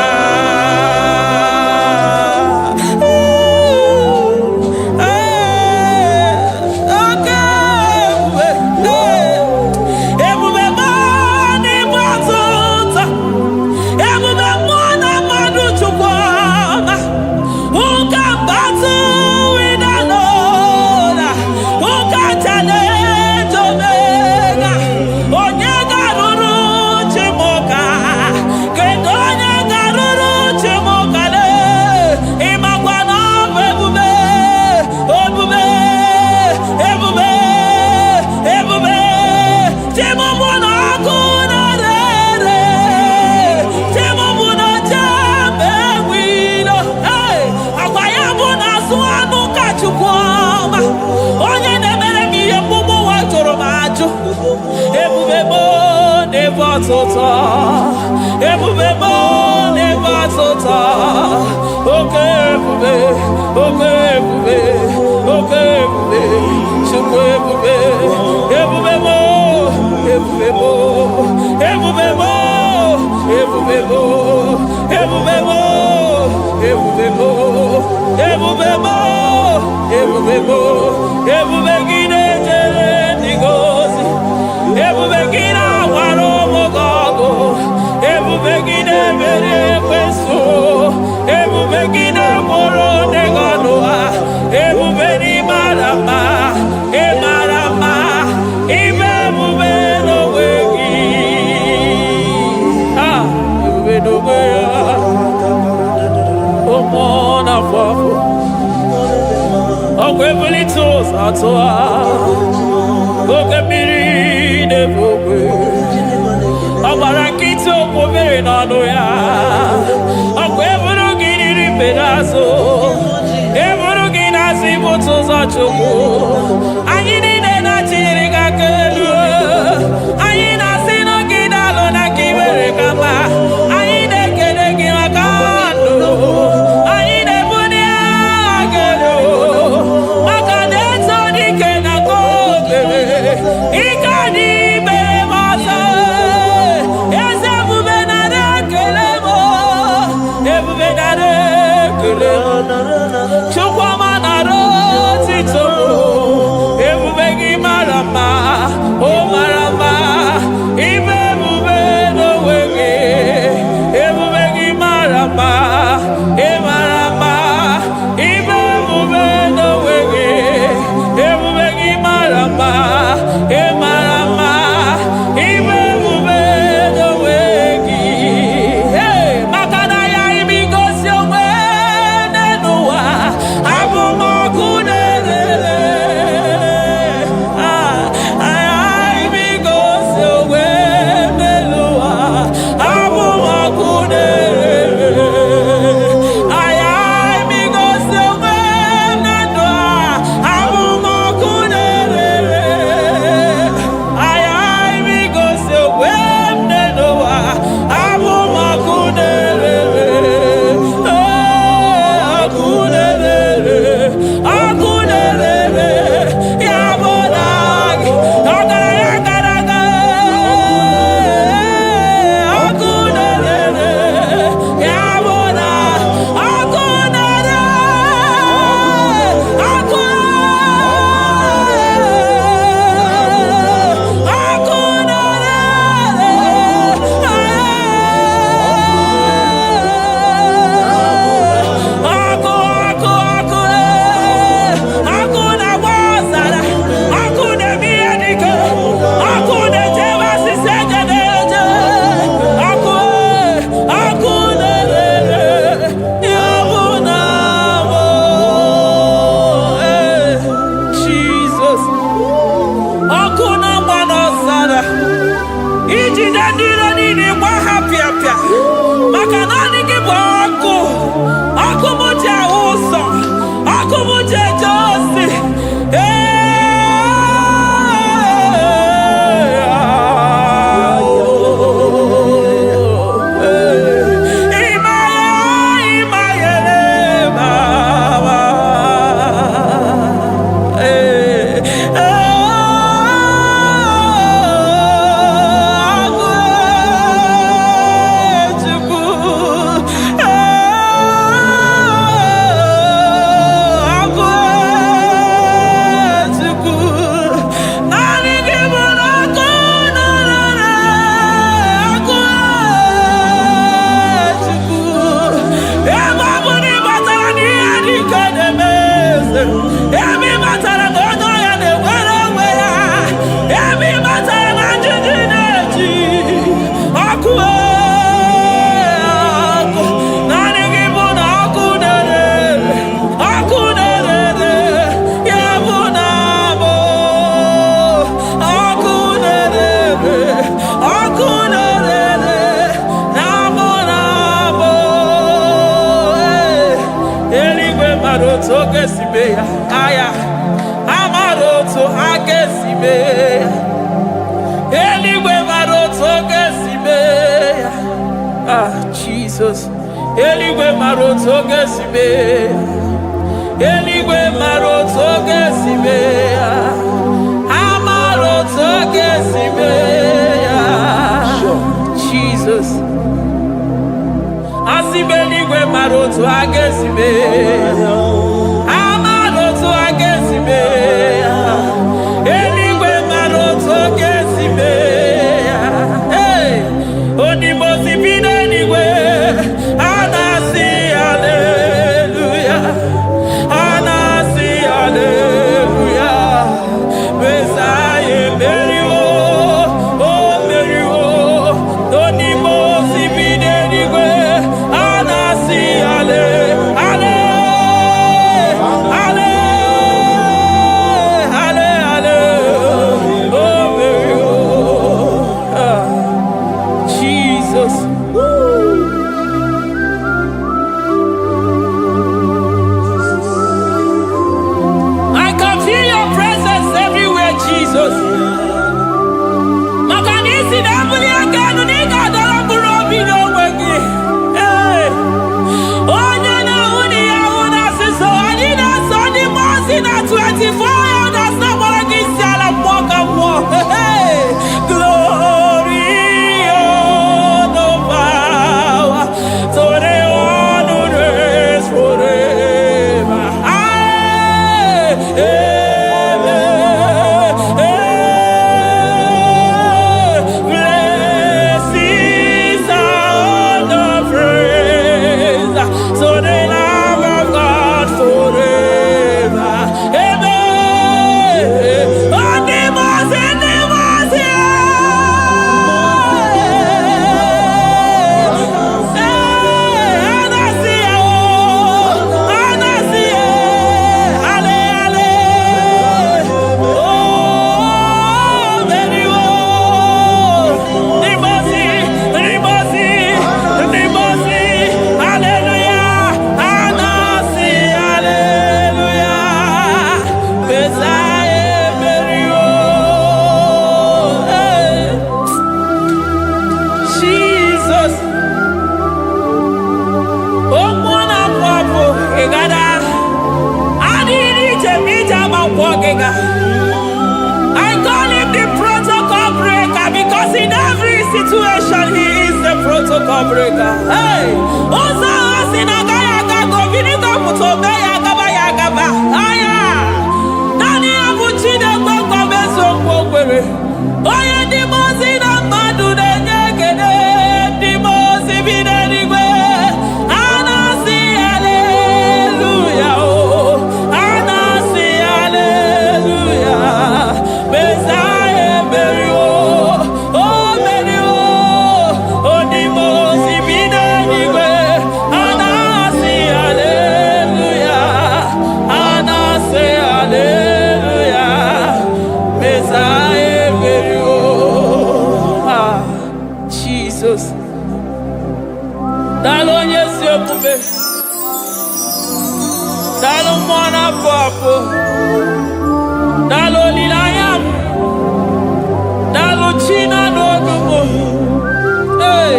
batota. Ebube mo ne batota. Okay, ebube. Okay, ebube. Okay, ebube. Chukwu ebube. Ebube mo. Ebube mo. Ebube mo. Ebube mo. Ebube mo. Ebube mo. Ebube mo. Ebube mo. Ebube gide jere digozi. Ebube gide waro mogogo. Ebube gide mere kweso. Ebube gide moro neganoa. Ebube ni marama. E marama. Ibe ebube no wegi. Ah, ebube no wegi. Omona fafo. Okwebuli tos atoa. Okebiri de bokwe. Abarakito kobere nano ya. Okwebulu giri pedazo. Ebulu ginasi botos achoko. Anyini de na chiriga kelu. Anyina sino gidalo na kibere kama. Anyine kede gimakando. Anyine bunia agelo. Makadeto di kena kobebe. Ikadi bere masa. Eze bubenare kelemo. Ebubenare kelemo. Chukwa manaro tito. Ebubegi marama. Oh marama. Ibe bube no wege. Ebubegi marama. E marama. Ibe bube no wege. Ebubegi marama. E marama. Ibe bube no wege. Hey, makana ya imigosi owe nenua. Abu makunere. Agesibeya, aya, amaroto agesibeya, eligwe maroto agesibeya. Jesus. Eligwe maroto gesibe. Eligwe maroto gesibe. Amaroto gesibe. Jesus. Asibeligwe maroto agesibe. Amaroto agesibe. Eligwe maroto gesibe. Hey, onimosi bide eligwe. Anasi hallelujah. Anasi hallelujah. Messiah Merio. Oh Merio. Onimosi bide eligwe. Anasi hallelujah. I call him the protocol breaker because in every situation he is the protocol breaker. Hey, Osa Asinaga Yagago, Vinika Mutobe Yagaba Yagaba. Aya, Nani Abuchina Boko Beso Bokwe. Oya Dimosina Madu de Negede, Dimosi Binanigwe. Anasi hallelujah. Anasi hallelujah. Messiah Merio. Oh Merio. Oh Dimosi Binanigwe. Anasi hallelujah. Anasi hallelujah. Messiah Merio. Jesus. Dalo nyesi omume. Dalo mwana papo. Dalo lilayam. Dalo china nogumo. Hey.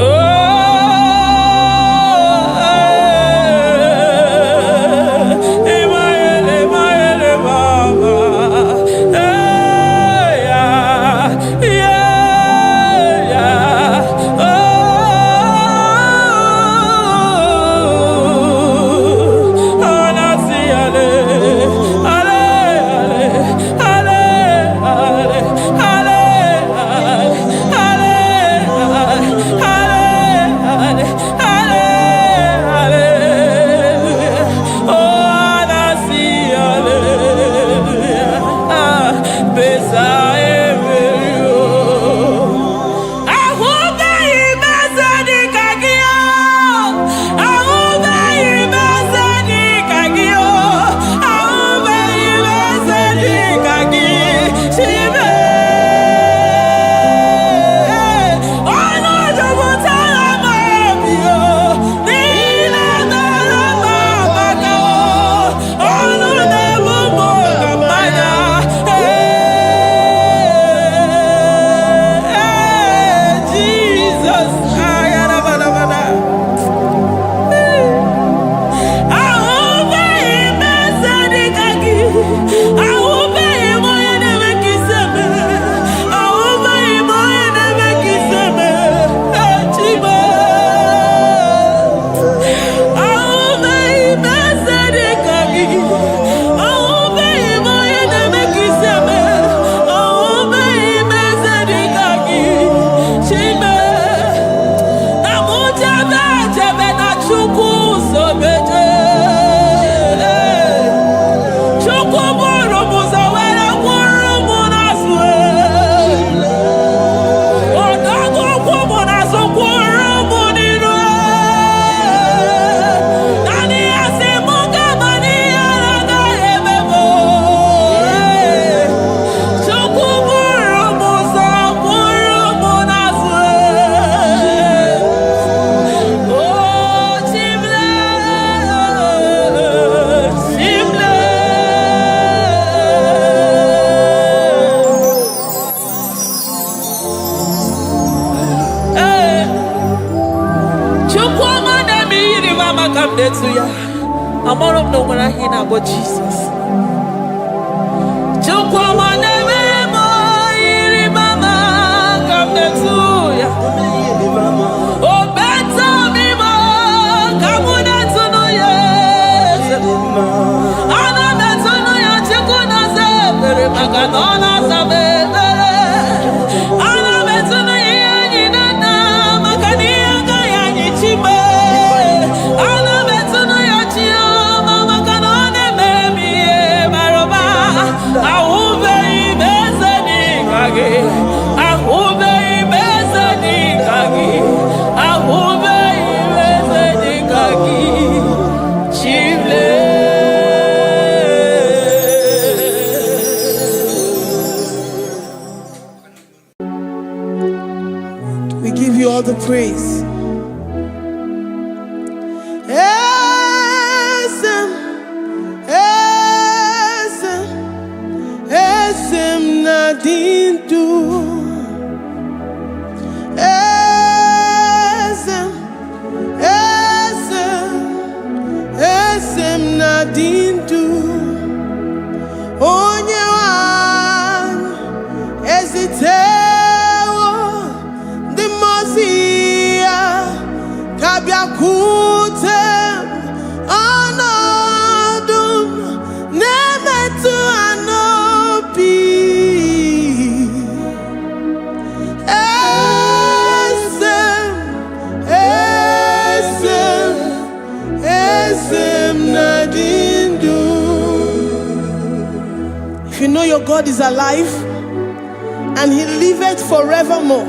Oh. Emaele, emaele, baba. Hey, yeah, yeah, yeah. Oh. Anasi ale, ale, ale, ale, ale, ale, ale. ya. Amara no when I hear about Jesus. Chukwa neme mo iri mama come to ya. Oh better me mo come to no ya. Ana better no ya chukuna se pere maganona sabe. Ana better no ya ni na makania ga ya ni chibe. Ana better no ya chi mama kanone baby maroba. Ahube ibezeni kage. Ahube ibezeni kage. Ahube ibezeni kage. Chile. We give you all the praise. Esem nadindu. Esem nadindu. Onye wan ezitewo the mozia kabia kutem anadum nemetu anopi esem nadindu. If you know your God is alive and he liveth forevermore,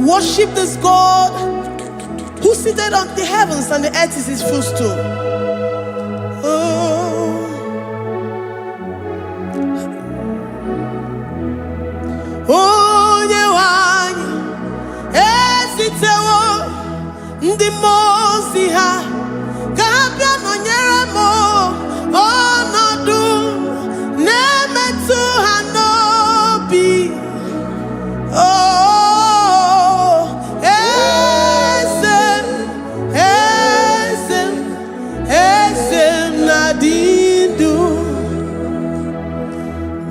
worship this God who seated on the heavens and the earth is his footstool. Onye wanyi esitewo ndị mozi ha kabia nonyere mo ọnọdụ na-emetụ ha n'obi. Esem nadindu.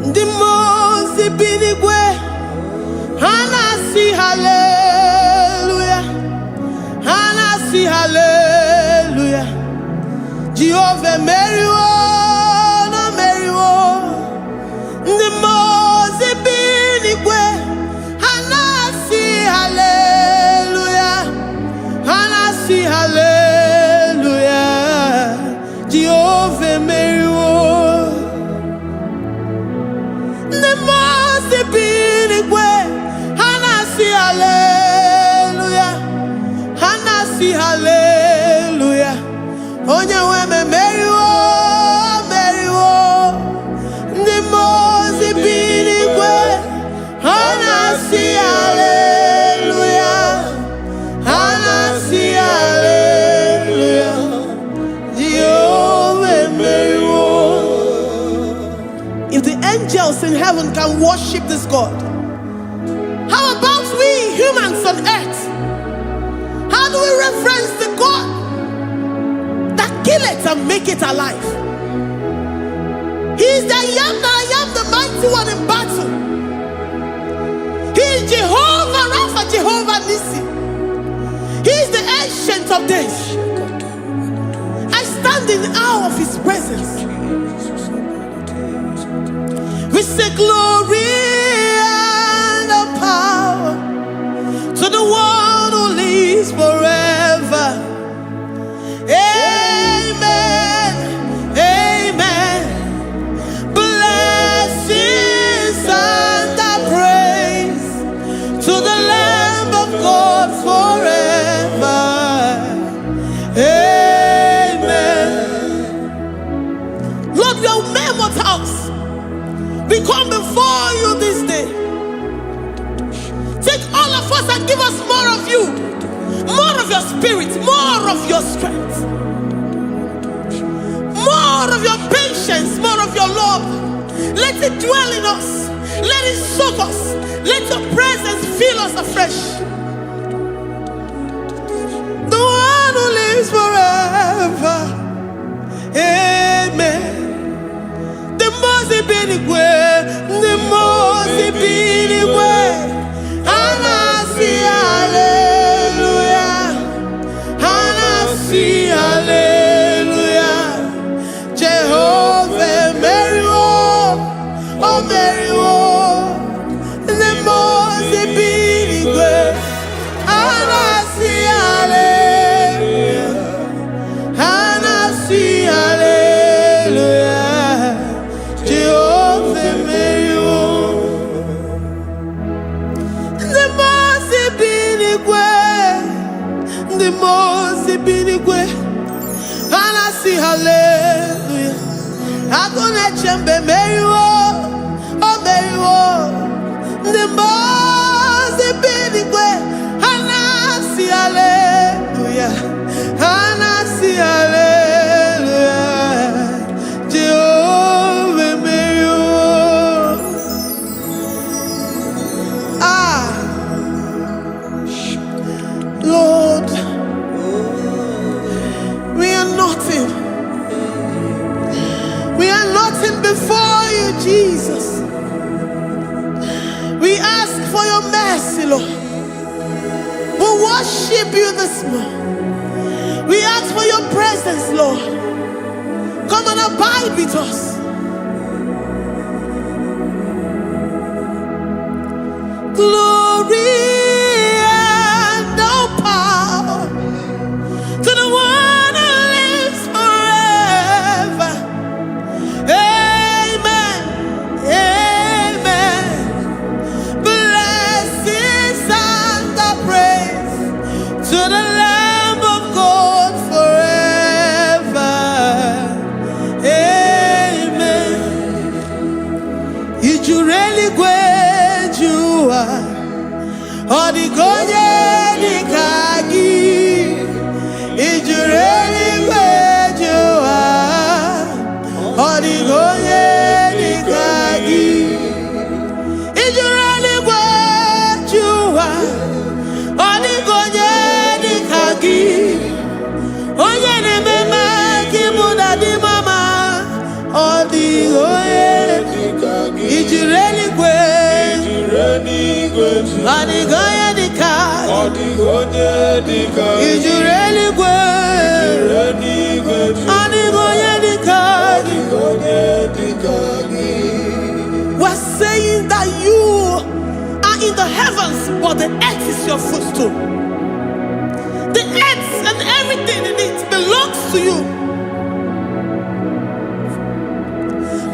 Ndị mozi bi n'igwe ha na-asị haleluya, ha na-asị haleluya. Jehova meriwo na meriwo. Ndị mozi bi n'igwe ha na-asị haleluya, ha na-asị haleluya. Jehova meriwo. Ndị mozi bi n'igwe ha na-asị haleluya, ha na-asị haleluya. Onye nwe m meriwo, meriwo. Ndị mozi bi n'igwe ha na-asị haleluya, ha na-asị haleluya. Jehovah meriwo. If the angels in heaven can worship this God, how about we humans on earth? How do we reverence the God that kill it and make it alive? He is the I am, the mighty one in battle. He is Jehovah Rapha, Jehovah Nissi. He is the ancient of days. I stand in awe of his presence. We say glory and the power to the one who lives forever. Amen, amen. Blessings and the praise to the Lamb of God forever. Amen. Lord, your mammoth house, we come before you this day. Take all of us and give us more of you, more of your spirit, more of your strength, more of your patience, more of your love. Let it dwell in us. Let it soak us. Let your presence fill us afresh. The one who lives forever. the most binigwe. And I see hallelujah. I gonna chamber Mary oh Mary the most binigwe. And I see hallelujah. And I see hallelujah. Jehovah Mary Lord, we are nothing. We are nothing before you, Jesus. We ask for your mercy, Lord. We worship you this morning. We ask for your presence, Lord. Come and abide with us. Glory. Odigonye dikagi, ijureli kwejuwa. Odigonye dikagi, ijureli kwejuwa. Odigonye dikagi, onye nemema kimuda di mama. Odigonye dikagi, ijureli kwejuwa. Odigonye dikagi, odigonye dikagi, ijureli kwejuwa. Odigonye dikagi, odigonye dikagi. We're saying that you are in the heavens, but the earth is your footstool. The earth and everything in it belongs to you.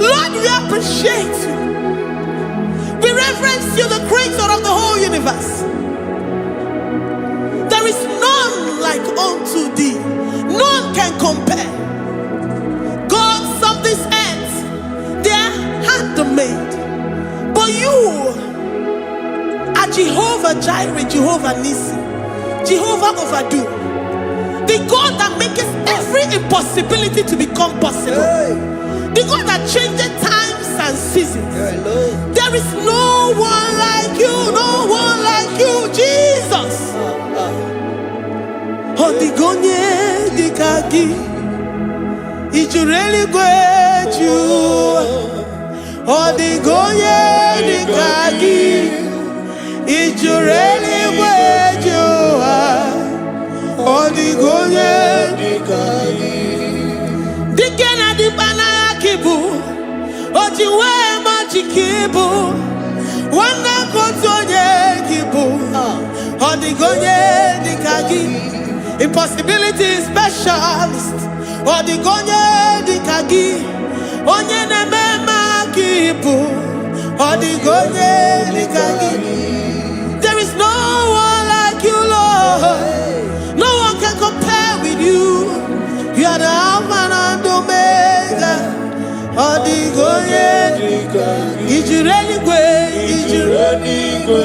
Lord, we appreciate you. We reverence you, the creator of the whole universe. There is none like unto thee. None can compare. Gods of this earth, they are handmade. But you are Jehovah Jireh, Jehovah Nissi, Jehovah Overdo. The God that makes every impossibility to become possible. The God that changes times and seasons. There is no one like you, no one like you, Jesus. Odigonye dikagi, ijureli kweju. Odigonye dikagi, ijureli kweju. Odigonye dikagi. Dikena dibana kibu, ojiwe majikibu. Wana kotonye kibu, odigonye dikagi. Impossibility specialist, odigonye dikagi. Onye nemema kibu, odigonye dikagi. There is no one like you, Lord. No one can compare with you. You are the Alpha and Omega. Odigonye dikagi. Ijureli kwe, ijureli kwe,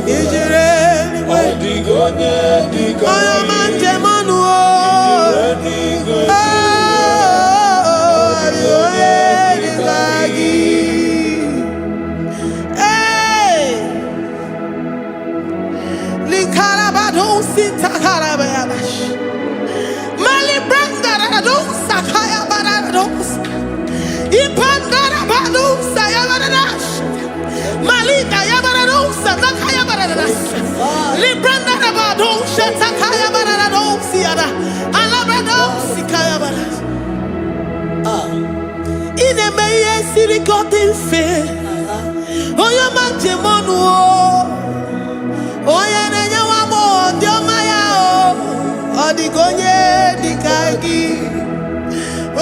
ijureli kwe. Odigonye dikagi. Oyo manje manu o. Ijureli kwe. Odigonye dikagi. Hey. Likarabado sitakarabayabash. Mali branga do sakaya barados. Ipandara bado sayabarash. Malika yabarados sakaya baradas. Libranda bado shatakaya barados siada. Alabrados sikaya baradas. Ine meye sirikotin fe. Oya manjemonu o. Oya nenya wamo diomaya o. Odigonye dikagi.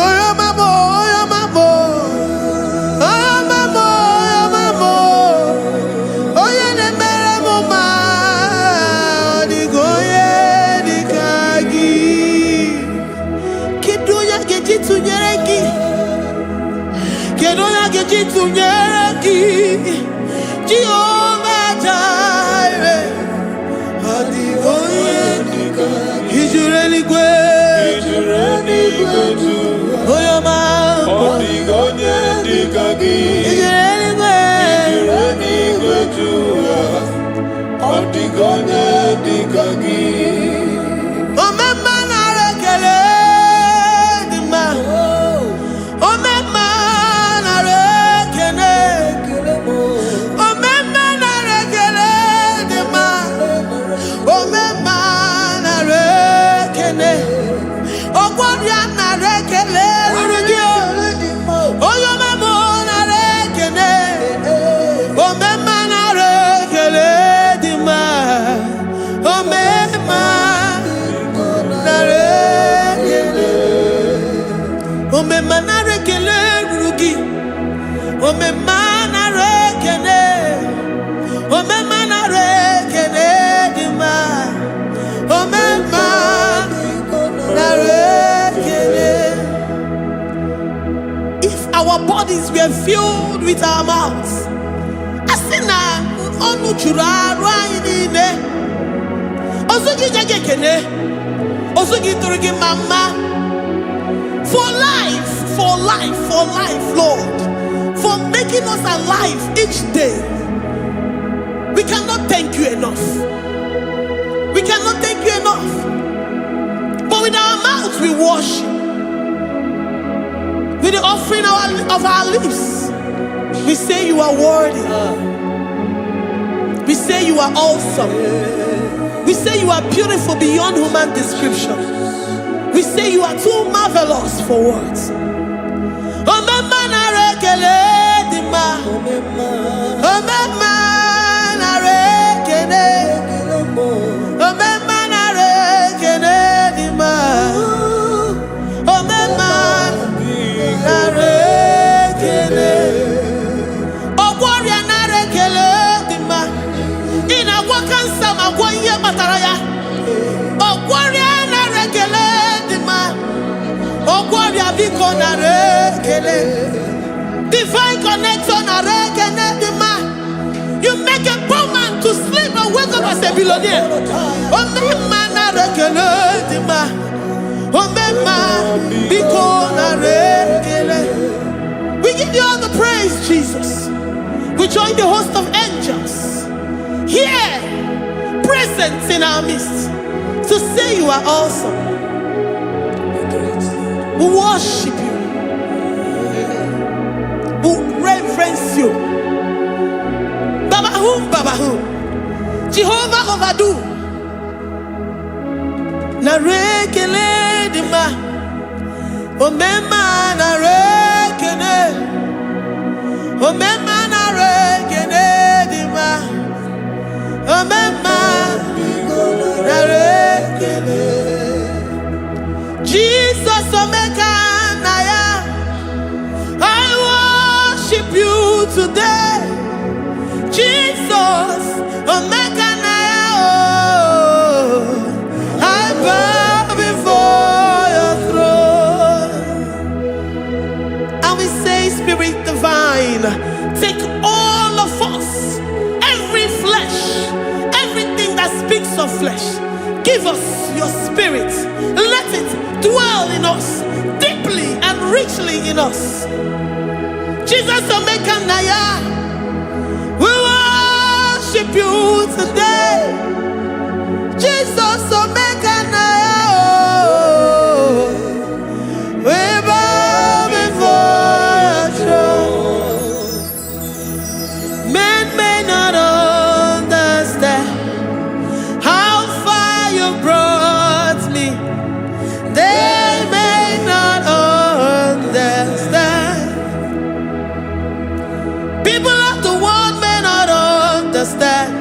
Oya mamo, oya mamo. Oya mamo, oya mamo. Oya nemere moma. Odigonye dikagi. Ojitunyeraki, Jehovah Jireh, Ijureli gwe, Oyoma, Ijureli gwe, Omema na rekele dima, Omema na rekele, Omema na rekele dima, Omema na rekele, Ogwaria na rekele rugio, Oyoma mo na rekele, Omema na rekele dima, Omema na rekele, Omema na rekele rugi, Omema na rekele, Omema na rekele dima, Omema na rekele. If our bodies were filled with our mouths, asina onu chura rainine, osugi jagekene, osugi turugi mama, for life, Lord, for making us alive each day. We cannot thank you enough. We cannot thank you enough. But with our mouths we worship. With the offering of our lips, we say you are worthy. We say you are awesome. We say you are beautiful beyond human description. We say you are too marvelous for words. Omema na rekele dima, Omema na rekele, Omema na rekele dima, Omema na rekele, Ogwaria na rekele dima, ina kwa kansa magwa iye mataraya, Ogwaria na rekele dima, Ogwaria biko na rekele, divine connection na rekele dima. You make a poor man to sleep and wake up as a billionaire. Omema na rekele dima, Omema biko na rekele. We give you all the praise, Jesus. We join the host of angels here, present in our midst, to say you are awesome. We worship you. We reverence you. Babahum, Jehovah overdo. Na rekele dima, Omema na rekele, Omema na rekele dima, Omema na rekele. Jesus Omega Naya, I worship you today. Jesus Omega Naya, oh, I bow before your throne. And we say, Spirit divine, take all of us, every flesh, everything that speaks of flesh. Give us your spirit. Let it dwell in us, deeply and richly in us. Jesus Omega Naya, we worship you today. Jesus Omega Naya, oh, we bow before your throne. Men may not understand how far you brought me. They may not understand. People of the world may not understand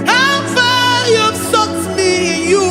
how far you've sucked me in you.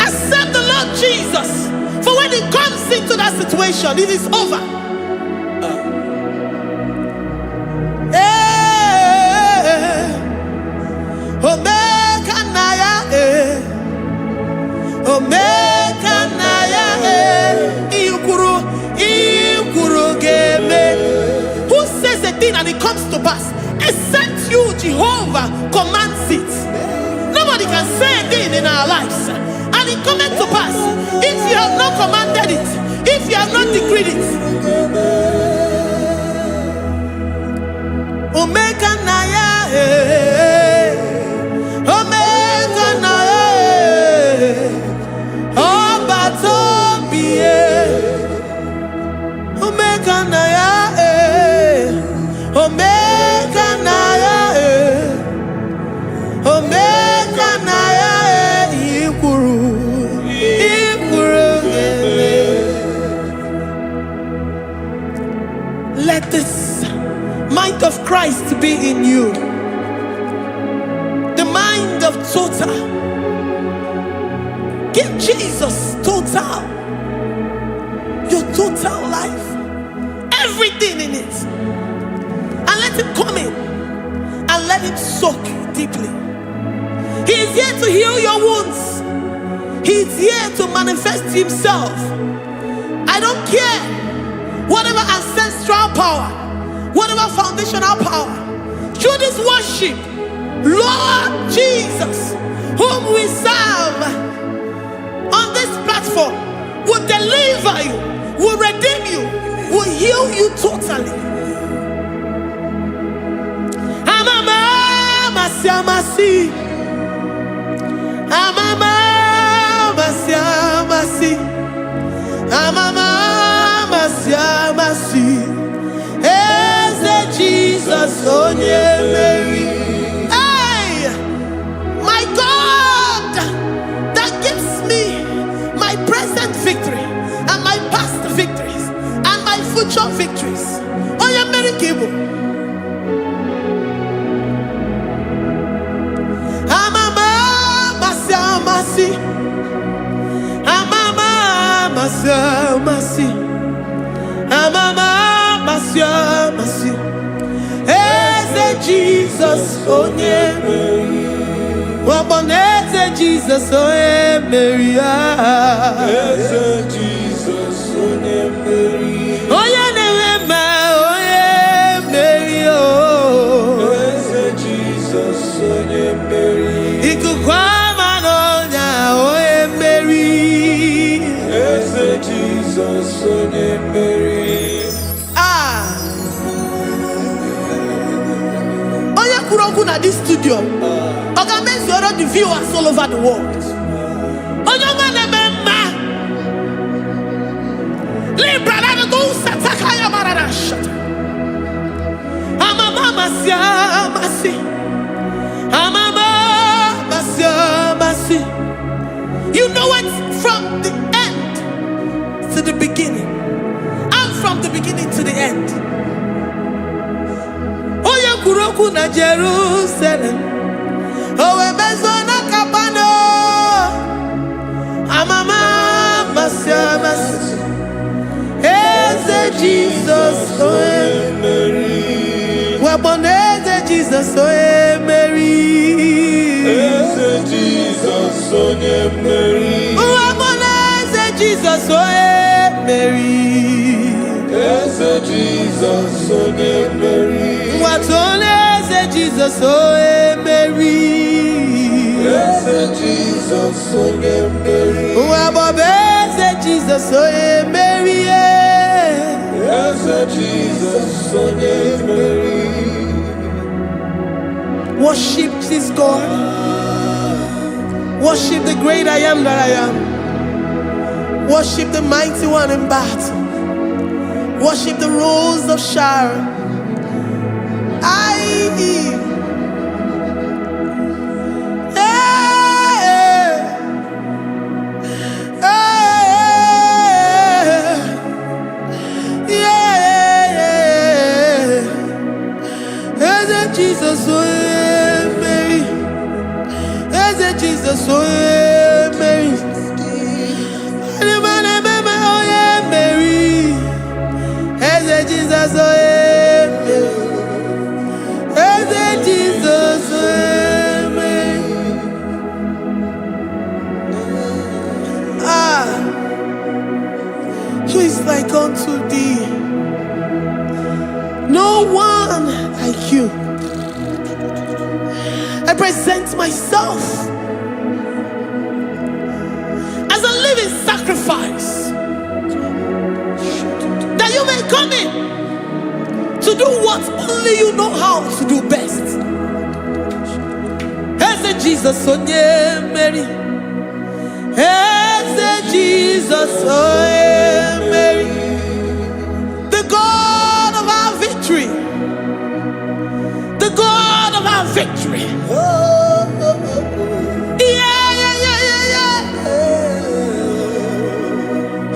Accept the Lord Jesus. For when He comes into that situation, it is over. Omega Naya, Omega Naya, Ikuru Game. Who says a thing and it comes to pass? Except you, Jehovah, commands it. Nobody can say a thing in our lives and it comes to pass if you have not commanded it, if you have not decreed it. Omega Naya, Omega Naya, Obatobie, Omega Naya, Omega Naya, Omega Naya, Ikuru. Let this mind of Christ be in you. The mind of total. Give Jesus total. Your total life. Everything in it. And let Him come in. And let Him soak deeply. He is here to heal your wounds. He is here to manifest Himself. I don't care. Whatever ancestral power, whatever foundational power, through this worship, Lord Jesus, whom we serve on this platform, will deliver you, will redeem you, will heal you totally. Amama Siamasi, Amama Siamasi, Amama Siamasi, Eze Jesus onye Mary. Hey, my God, that gives me my present victory and my past victories and my future victories. Onye Mary Kibo. Amama Siamasi, Amama Siamasi. Amama Masi, Eze Jesus onye Mary. Waboneze Jesus onye Mary. Eze Jesus onye Mary. Onye Newema onye Mary. Eze Jesus onye Mary. Ikukwama n'onya onye Mary. Eze Jesus onye Mary. At this studio, organize the viewers all over the world. You know it from the end to the beginning, and from the beginning to the end. Kuroku na Jerusalem, Owebezona Kapano, Amama Masiamasi, Eze Jesus oe Mary. Waboneze Jesus oe Mary. Eze Jesus oe Mary. Waboneze Jesus oe Mary. Eze Jesus oe Mary. Watoleze Jesus oe Mary. Eze Jesus oe Mary. Wabobeze Jesus oe Mary. Eze Jesus oe Mary. Worship this God. Worship the great I am that I am. Worship the mighty one in battle. Worship the rose of Sharon. Jesus, Mary. Jesus, oh yeah, Mary. Oh yeah, Mary. Hey, Jesus, oh yeah, Mary. Hey, Jesus, oh yeah, Mary. Who is like unto thee? No one like you. I present myself as a living sacrifice, that you may come in to do what only you know how to do best. Hey, Jesus, oh yeah, Mary. Hey, Jesus, oh yeah, Mary. The God of our victory. The God of our victory.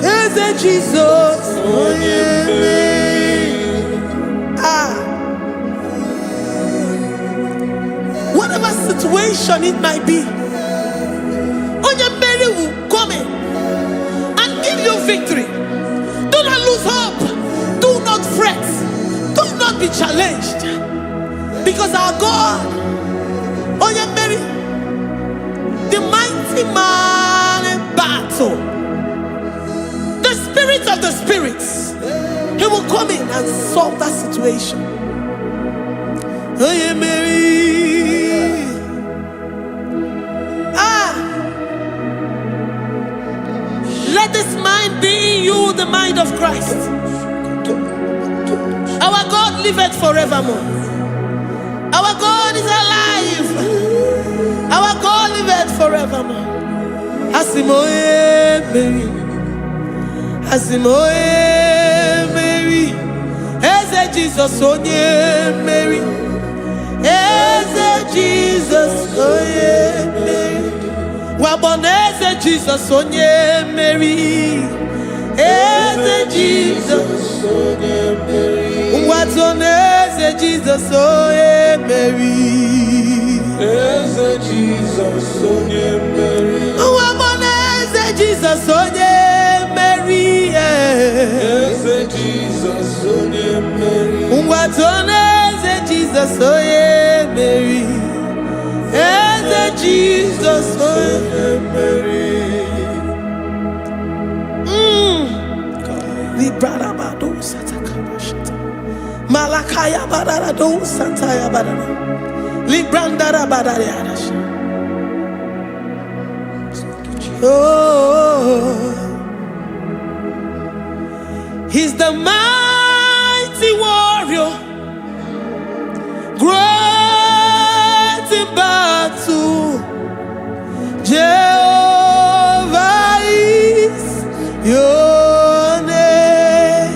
Hey, Jesus, oh yeah, Mary. Whatever situation it might be, Mary will come in and give you victory. Do not lose hope. Do not fret. Do not be challenged. Because our God, Mary, the mighty man in battle, the spirit of the spirits, he will come in and solve that situation. Mary. Let this mind be in you, the mind of Christ. Our God liveth forevermore. Our God is alive. Our God liveth forevermore. Asimoye Mary. Asimoye Mary. Eze Jesus onye Mary. Eze Jesus onye Mary. Waboneze Jesus onye Mary. Eze Jesus onye Mary. Watoneze Jesus onye Mary. Eze Jesus onye Mary. Waboneze Jesus onye Mary. Eze Jesus onye Mary. Watoneze Jesus onye Mary. Eze Jesus onye Mary. Librada bado satakabashata. Malakaya badara do santaya badara. Librandara badara yadash. Oh, he's the mighty warrior, great in battle. Jehovah is your name.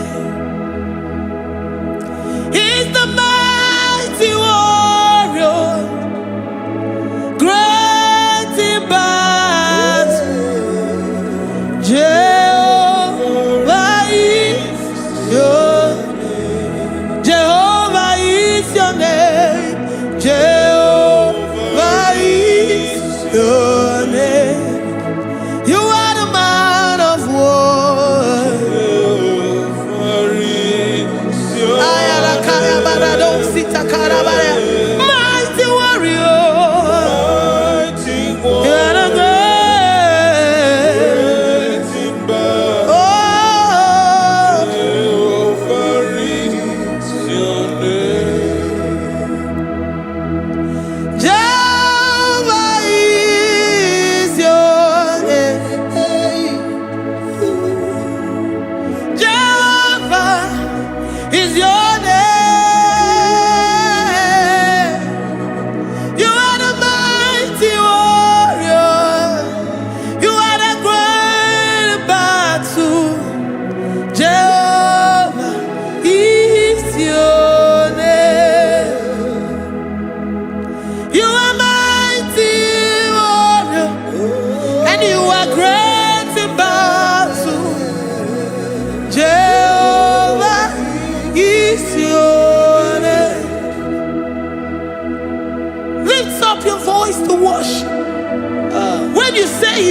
He's the mighty warrior, great in battle. Jehovah is your name. Jehovah is your name. Jehovah is your name. You are the man of war. Mighty warrior. You are the great. Oh, Jehovah is your name. Jehovah is your name.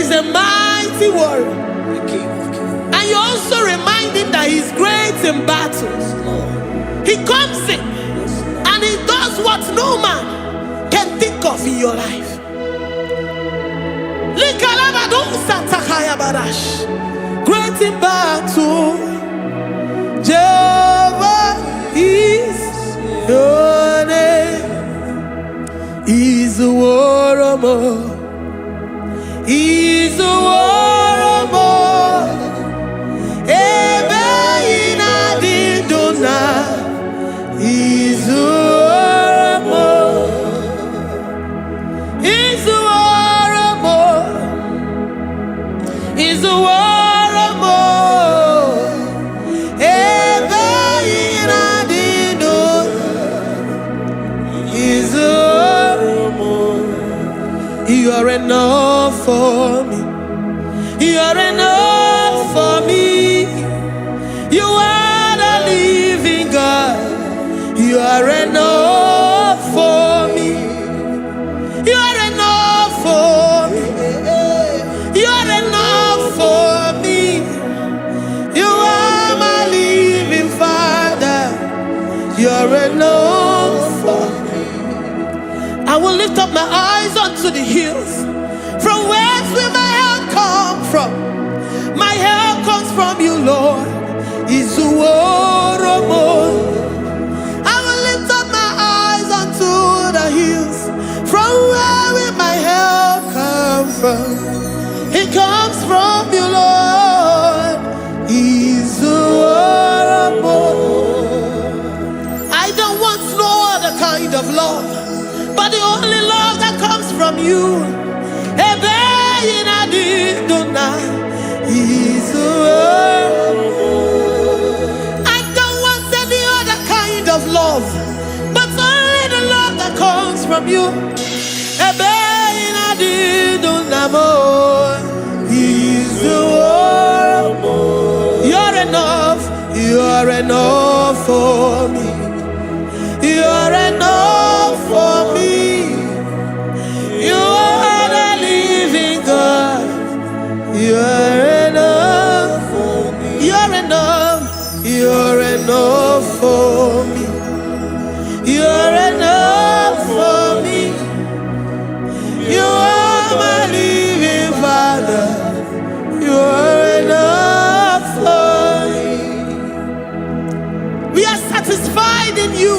He's a mighty warrior. And you also remind him that he's great in battles. He comes in and he does what no man can think of in your life. Great in battle, Jehovah is your name. He's a warrior. He's a warrior. Ebe ina dindona. He's a warrior. He's a warrior. He's a warrior. Ebe ina dindona. He's a warrior. You are enough for me. You are enough for me. You are the living God. You are enough for me. You are enough for me. You are enough for me. You are my living Father. You are enough for me. I will lift up my eyes unto the hills. From whence will my help come from? My help comes from you, Lord. Is the word of God. I will lift up my eyes unto the hills. From where will my help come from? It comes from you, Lord. Is the word of God. I don't want no other kind of love, but the only love that comes from you. I don't want any other kind of love, but only the love that comes from you. You're enough. You're enough for me. You're enough for me. You are the living God. You're enough for me. You're enough. You're enough for me. You're enough for me. You are my living Father. You're enough for me. We are satisfied in you.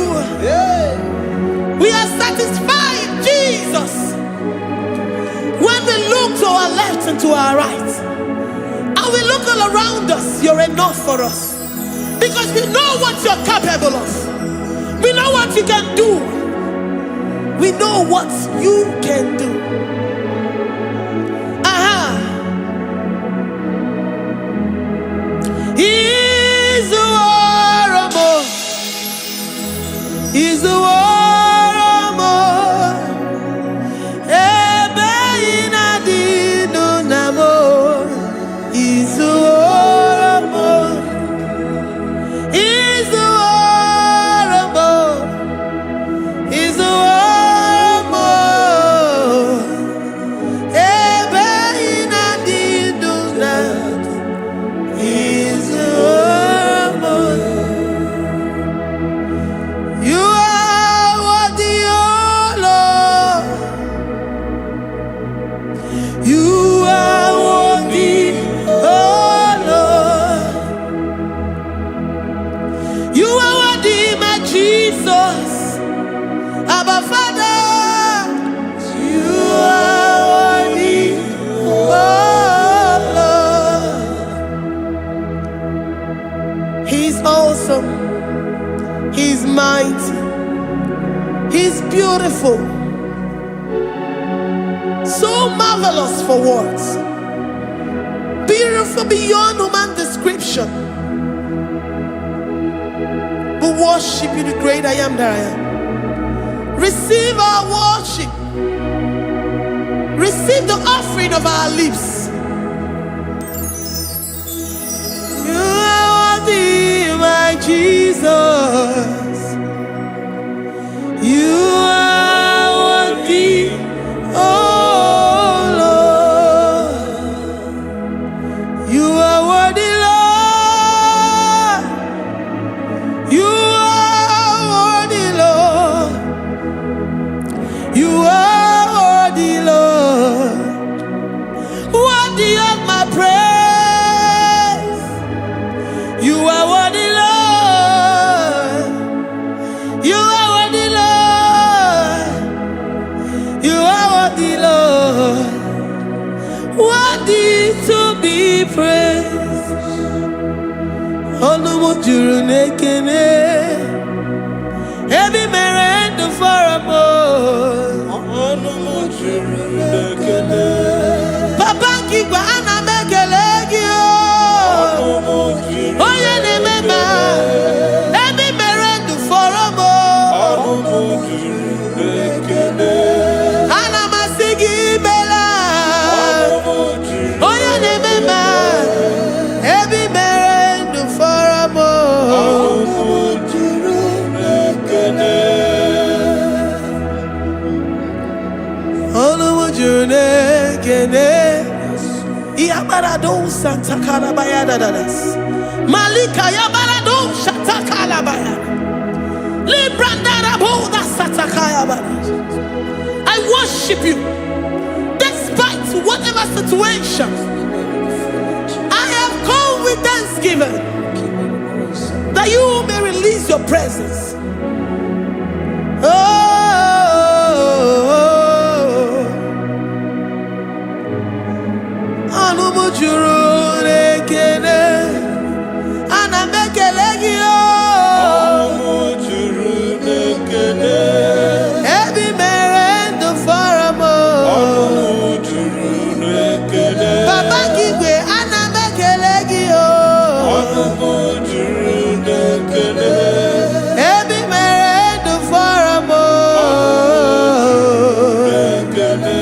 We are satisfied, Jesus. When we look to our left and to our right, and we look all around us, you're enough for us. Because we know what you're capable of. We know what you can do. We know what you can do. He's the warrior. He's the warrior. He's mighty. He's beautiful. So marvelous for words. Beautiful beyond human description. We worship you, the great I am that I am. Receive our worship. Receive the offering of our lips. You are worthy, my Jesus. You are worthy, oh Lord. Olumu juru nekene. Ebi mere ndu foramo. Olumu juru nekene. Papa kigwa ana mekele gi o. Olumu juru. Oye ne mema. Ebi mere ndu foramo. Olumu juru nekene. Ana masigi bela. Olumu juru. Oye ne mema. Ebi mere ndu foramo. Olumu juru nekene. Olumu juru nekene. Yabarado Santa Calabaya dadas. Malika Yabarado Shata Calabaya. Librandara Boda Satakaya badas. I worship you despite whatever situation. I have come with thanksgiving that you may release your presence. Olumu juru nekene. Ana mekele gi o. Olumu juru nekene. Ebi mere ndu foramo. Olumu juru nekene. Papa kigwe ana mekele gi o. Olumu juru nekene. Ebi mere ndu foramo. Olumu nekene.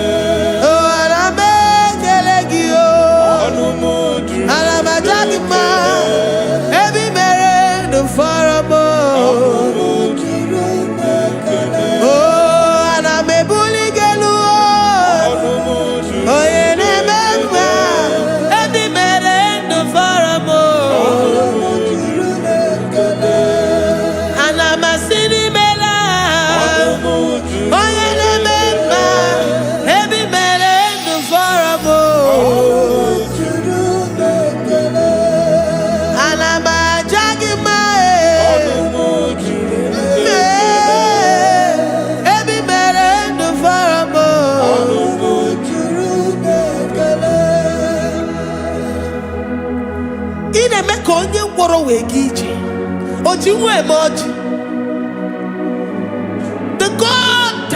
The God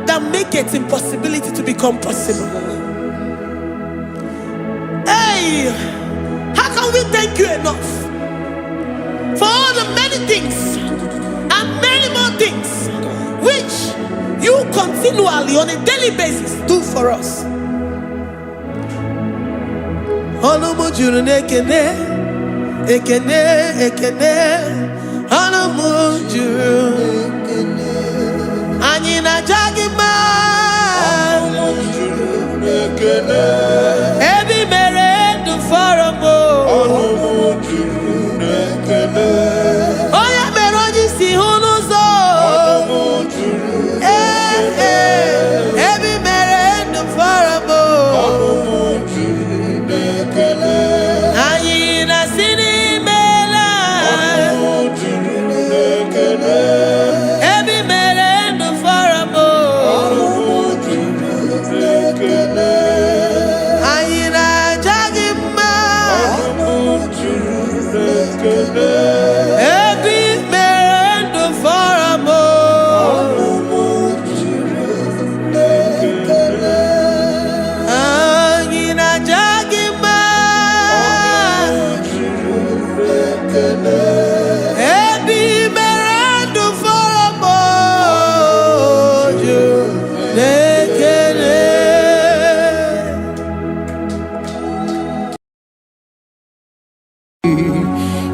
that makes impossibility to become possible. Hey, how can we thank you enough for all the many things and many more things which you continually on a daily basis do for us? Olumu juru nekene. Ekene, ekene, olumu juru. Anyina jagima. Olumu juru nekene. Ebi mere ndu foramo. Olumu juru nekene. Oya mere oji si hunuzo. Olumu juru nekene. Ebi mere ndu foramo. Olumu juru nekene. Anyina sini. Every man and the faramo. Ayina jagima. Every man and the faramo. Ayina jagima.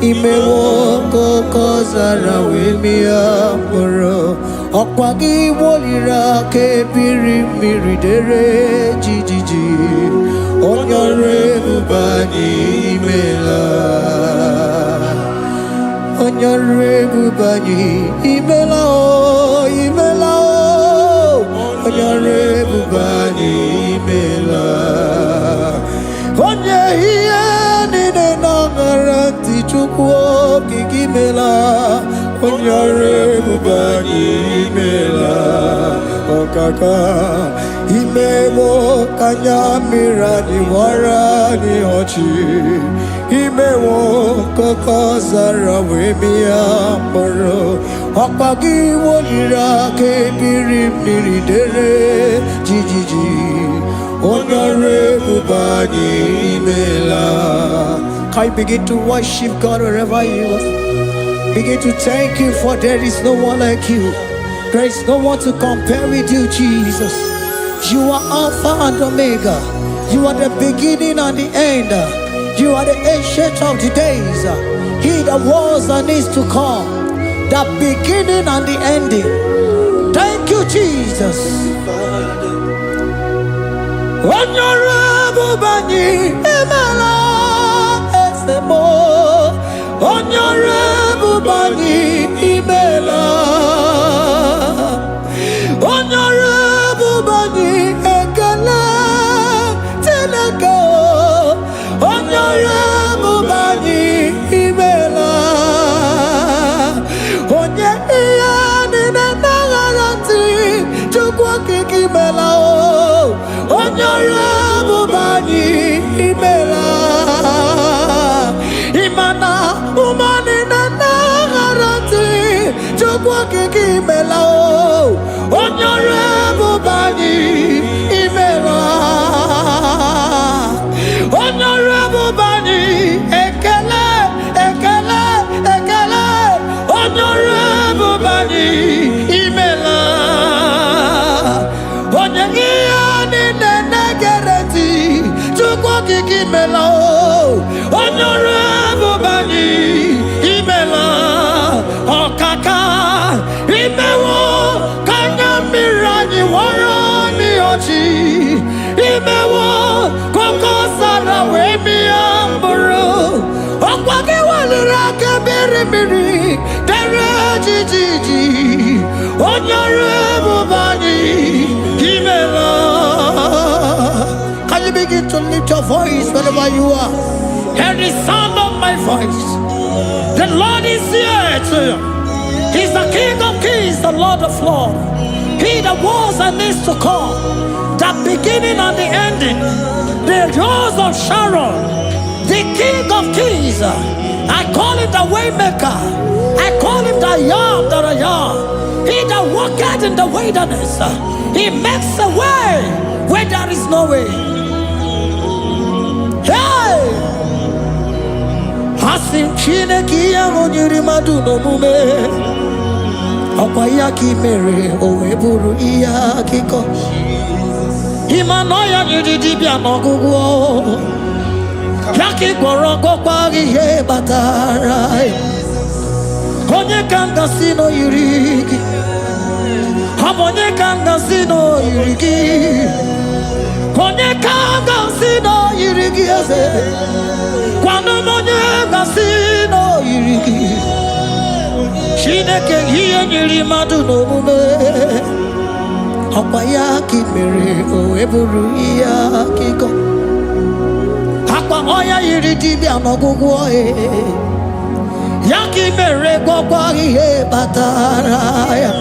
Imewoko kozara wemia moro Okwagi wolira kebiri miridere jijiji Onyore bubani imela Onyore bubani imela o imela o Onyore bubani imela Onye hiye nine nangaranti chukwo kikimela Onyore bubani imela Okaka imemo kanyamira ni wara ni hochi imewo kokosara webia moro ọkpagi wolira kebiri mmiri dere jijiji onore bubani imela. Can you begin to worship God wherever you are? Begin to thank Him, for there is no one like you. There is no one to compare with you, Jesus. You are Alpha and Omega. You are the beginning and the end. You are the ancient of the days. He that was and is to come. The beginning and the ending. Thank you, Jesus. Honorable Bani Emala Esemo. Honorable Bani Emala. Honorable Bani Ekala Teleko. Honorable Bani Emala. Onye iyani na nagarati chukwa kikimela o. Honorable Bani Emala. Imana umani na nagarati chukwa kikimela o. Honorable Bani Emala. Honorable Bani Ekele Ekele Ekele. Honorable Bani Emala. Onyegiyani nenegereti chukwa kikimela o. Honorable Bani Emala. Okaka imewo kanyambirani warani ochi. Imewo kokosara wemi amburu. Okwage walira kebirimiri dere jijiji. Honorable Bani Emala. Can you begin to lift your voice wherever you are? Hear the sound of my voice. The Lord is here to you. He's the King of Kings, the Lord of Lords. He that was and is to come, the beginning and the ending, the Rose of Sharon, the King of Kings. I call him the Waymaker. I call him the Yam that I am. He that walketh in the wilderness, he makes a way where there is no way. Hey! Hasim Chineki Yamonyuri Maduno Mume. Okwayaki mere oweburu iya kiko. Imanoya nyidibia nogugo. Yaki goroko kwagi he batara. Onye kanga sino yurigi. Onye kanga sino yurigi. Onye kanga sino yurigi eze. Kwano monye kanga sino yurigi. Chineke hiye nyiri madu no mume. Okwayaki mere oweburu iya kiko. Akwa oya yiri dibia nogugu oe. Yaki mere gwagwa ihe batara ya.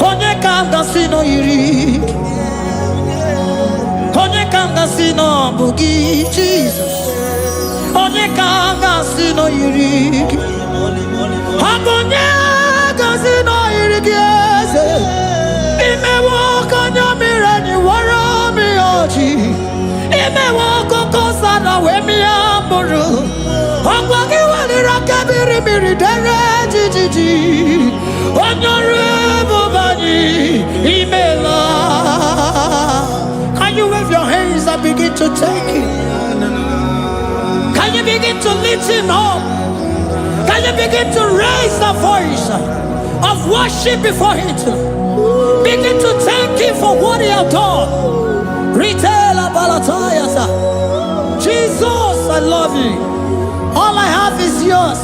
Onye kanga sino yiri. Onye kanga sino bugi Jesus. Onye kanga sino yiri. Abonye gazino irigieze. Imewo kanya mirani wara mi oji. Imewo koko sana we mi amburu. Okwagi walira kabiri miri dere jijiji. Honorable Bani Emala. Can you wave your hands and begin to take it? Can you begin to lift him up? Can you begin to raise the voice of worship before him? Begin to thank him for what he has done. Retail Balatayasa. Jesus, I love you. All I have is yours.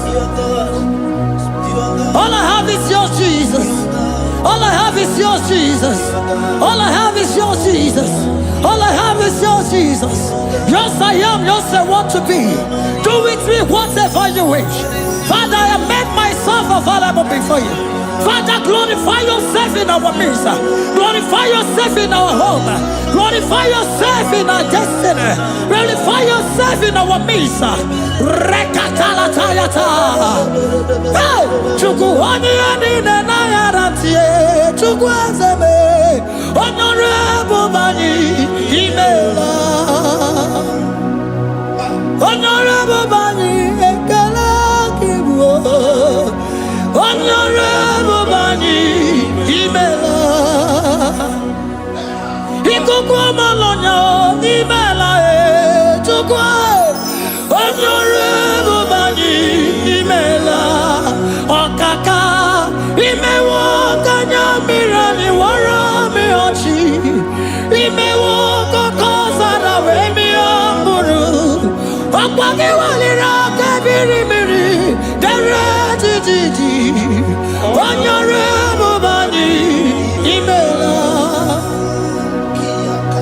All I have is yours, Jesus. All I have is yours, Jesus. All I have is yours, Jesus. All I have is yours, Jesus. Yours I am, yours I want to be. Do with me whatever you wish. Father, I have made myself available before you. Father, glorify yourself in our midst. Glorify yourself in our home. Glorify yourself in our destiny. Glorify yourself in our midst. Rekatalatayata. Hey, Chukwani anine na yarantie. Chukwazeme. Honorable Bani Imela. Honorable Bani Ekala Kibo. Honorable Bani Imela. Ikukwa malonya Imela Chukwa. Honorable Bani Imela. Okaka Imewo Kanya Mirani Wara Meochi. Imewo Kokosara Wemi Amburu. Okwage Walira Kabiri Miri. Derejiji. Honorable Bani Imela.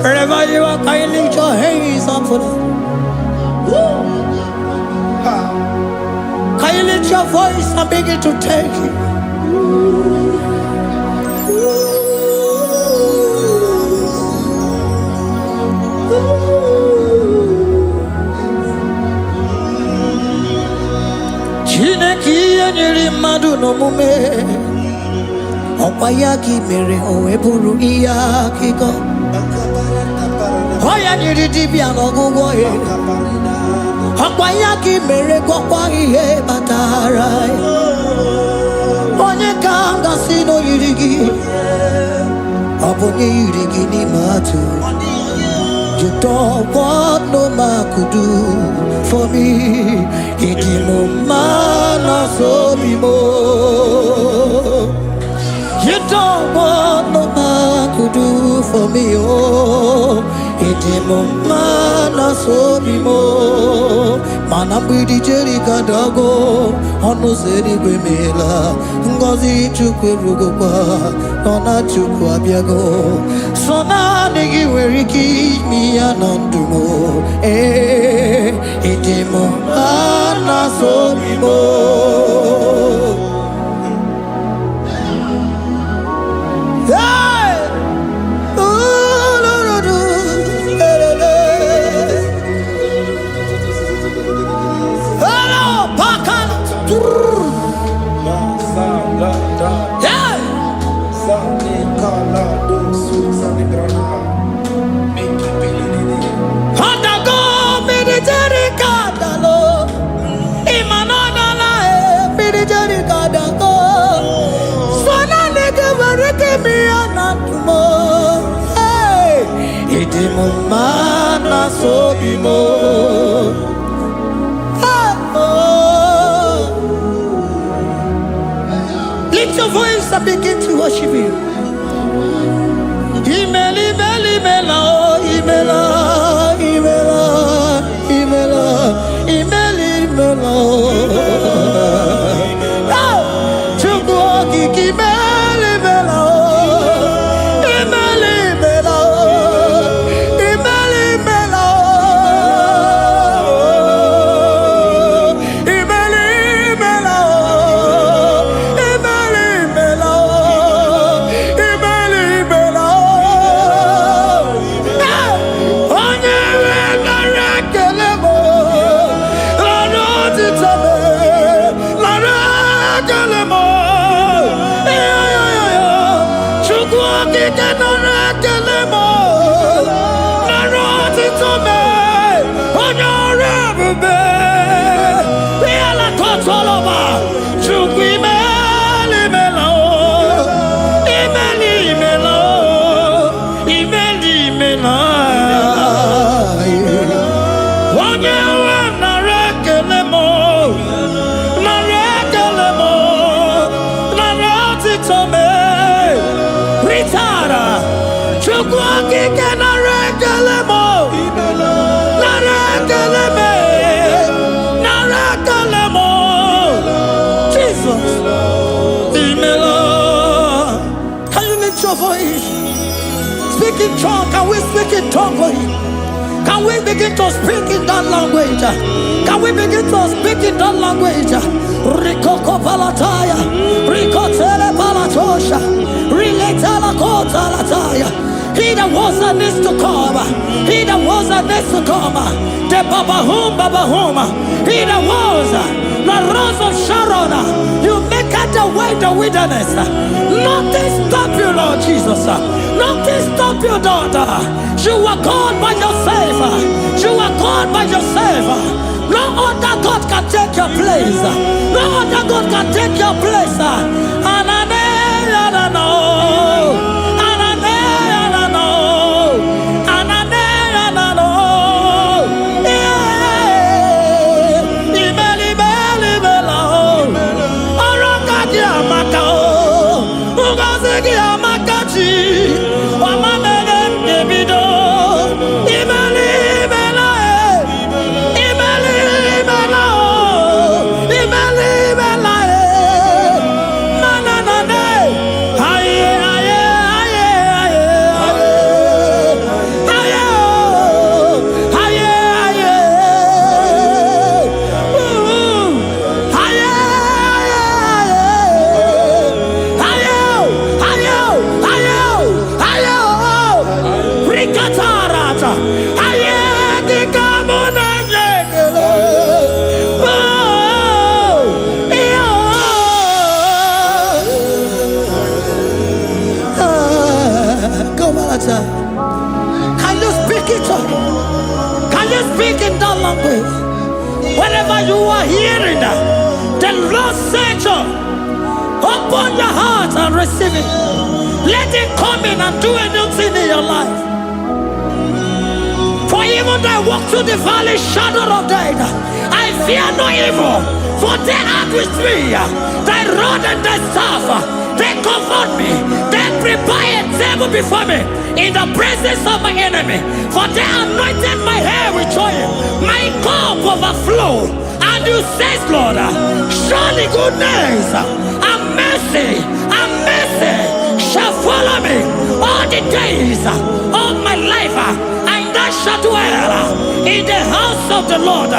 Wherever you are, can you lift your hands up for them? Can you lift your voice and begin to take it? Chineke nyere mmadụ n'omume ọkwa ya ka mere o wee bụrụ ihe akụkọ ọ ya nyere dibịa n'ọgwụgwọ ya ọkwa ya ka mere gwọkwa ihe batara ya onye ka m gasị n'oyiri gị ọ bụ onye yiri gị n'ime atụ. You don't want no man could do for me. Iti mo mana so bimo. You don't want no man could do for me. Oh, iti mo mana so bimo. Manambidi jeri kadago. Ono zeri gwemela. Ngozi chukwe rugokwa. Nona chukwa biago. Sona negi weriki mi anandumo. Itimo anasobimo. Hey, hello, pakana. Yeah. Handago military kadalo, imanana military kadalo. Sona nege vareke mi anatumo. Hey, itimo mana sobimo. Lift your voice and begin to worship Him. Imeli, Imeli, Imela, Imela, Imela, Imela, Imeli, Imela. Chukwuoki Imeli, Imela, Imeli, Imela, Imeli, Imela, Imeli, Imela, Imeli, Imela, Imeli, Imela. Onye na rekelemo, lano titame, lano rekelemo. Chukwuoki na rekelemo, lano titame, onye rebube. Yala kotoloba, Chukwu imeli imela o, imeli imela o, imeli imela. Onye nwe nara ekelemo, nara otito me. Ritara, Chukwu okike nara ekelemo, nara ekeleme, nara ekelemo. Jesus, imela. Can you lift your voice? Speak in tongue. Can we speak in tongue for Him? Can we begin to speak in that language? Can we begin to speak in that language? Rikoko palataya, rikotele palato He that was and is to come. He that was and is to come. The Babahum. He that was the rose of Sharon. You make out the way in the wilderness. Nothing stop you, Lord Jesus. Nothing stop you, daughter. You are God by yourself. You are God by yourself. No other God can take your place. No other God can take your place. And I know. Can you speak it? Can you speak in that language? Whenever you are hearing that, the Lord said, open your heart and receive it. Let it come in and do a new thing in your life. For even though I walk through the valley shadow of death, I fear no evil. For they are with me. Thy rod and thy staff, they comfort me. They prepare a table before me in the presence of my enemy. For they anointed my hair with oil. My cup overflow. And you say, Lord, surely goodness and mercy shall follow me all the days of my life. And I shall dwell in the house of the Lord.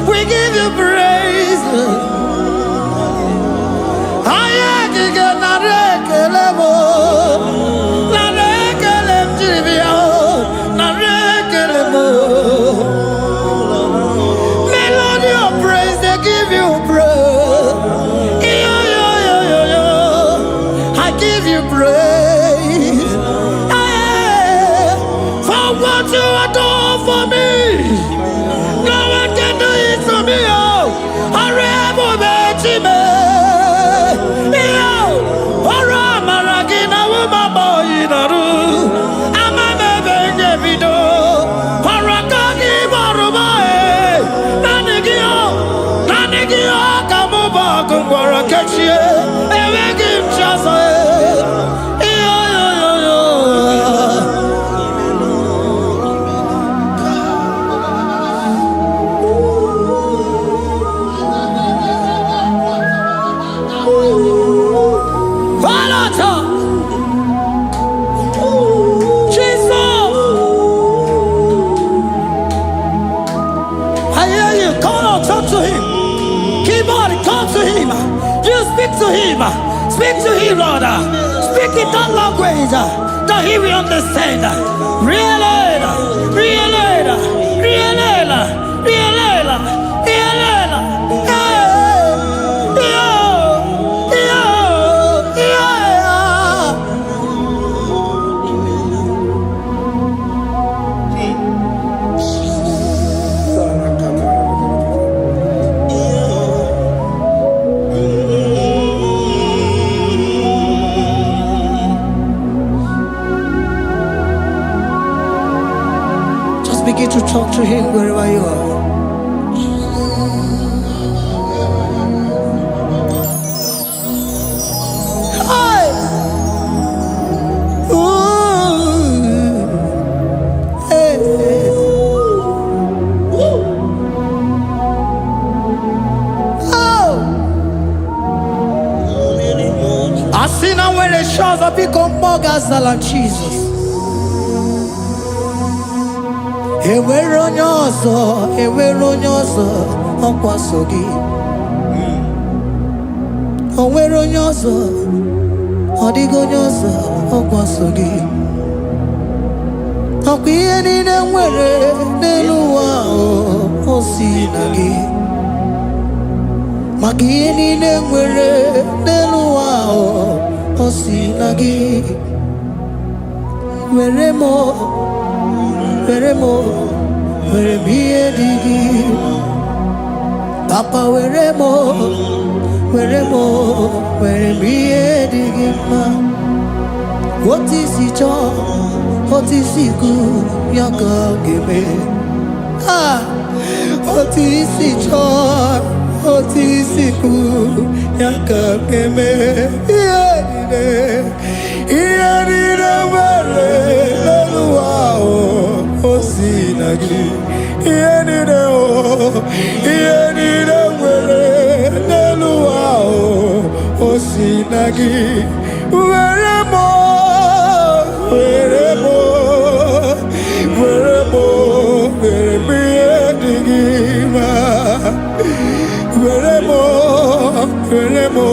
We give you praise. Melody of praise, they give you praise. I give you praise. For what you have done for me, no one can do it for me. Speak to him, Lord. Speak in that language that he will understand. Begin to talk to him wherever you are. seen now when the shores of become more than Jesus. Ewe ronyoso, okwasogi. Owe ronyoso, odigonyoso, okwasogi. Okwiye ni nwere n'eluwa osinagi. Makiye ni nwere n'eluwa osinagi. Weremo, were digi. Papa weremo, were digi ma. What is it all? What is it good? Yaka give ah, what is it all? What is it good? Yaka give Osinagi, Osinagi, weremo,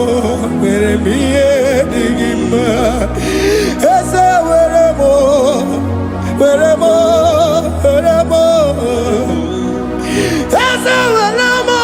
digima, digima, esa weremo, esa weremo, esa, weremo, esa weremo,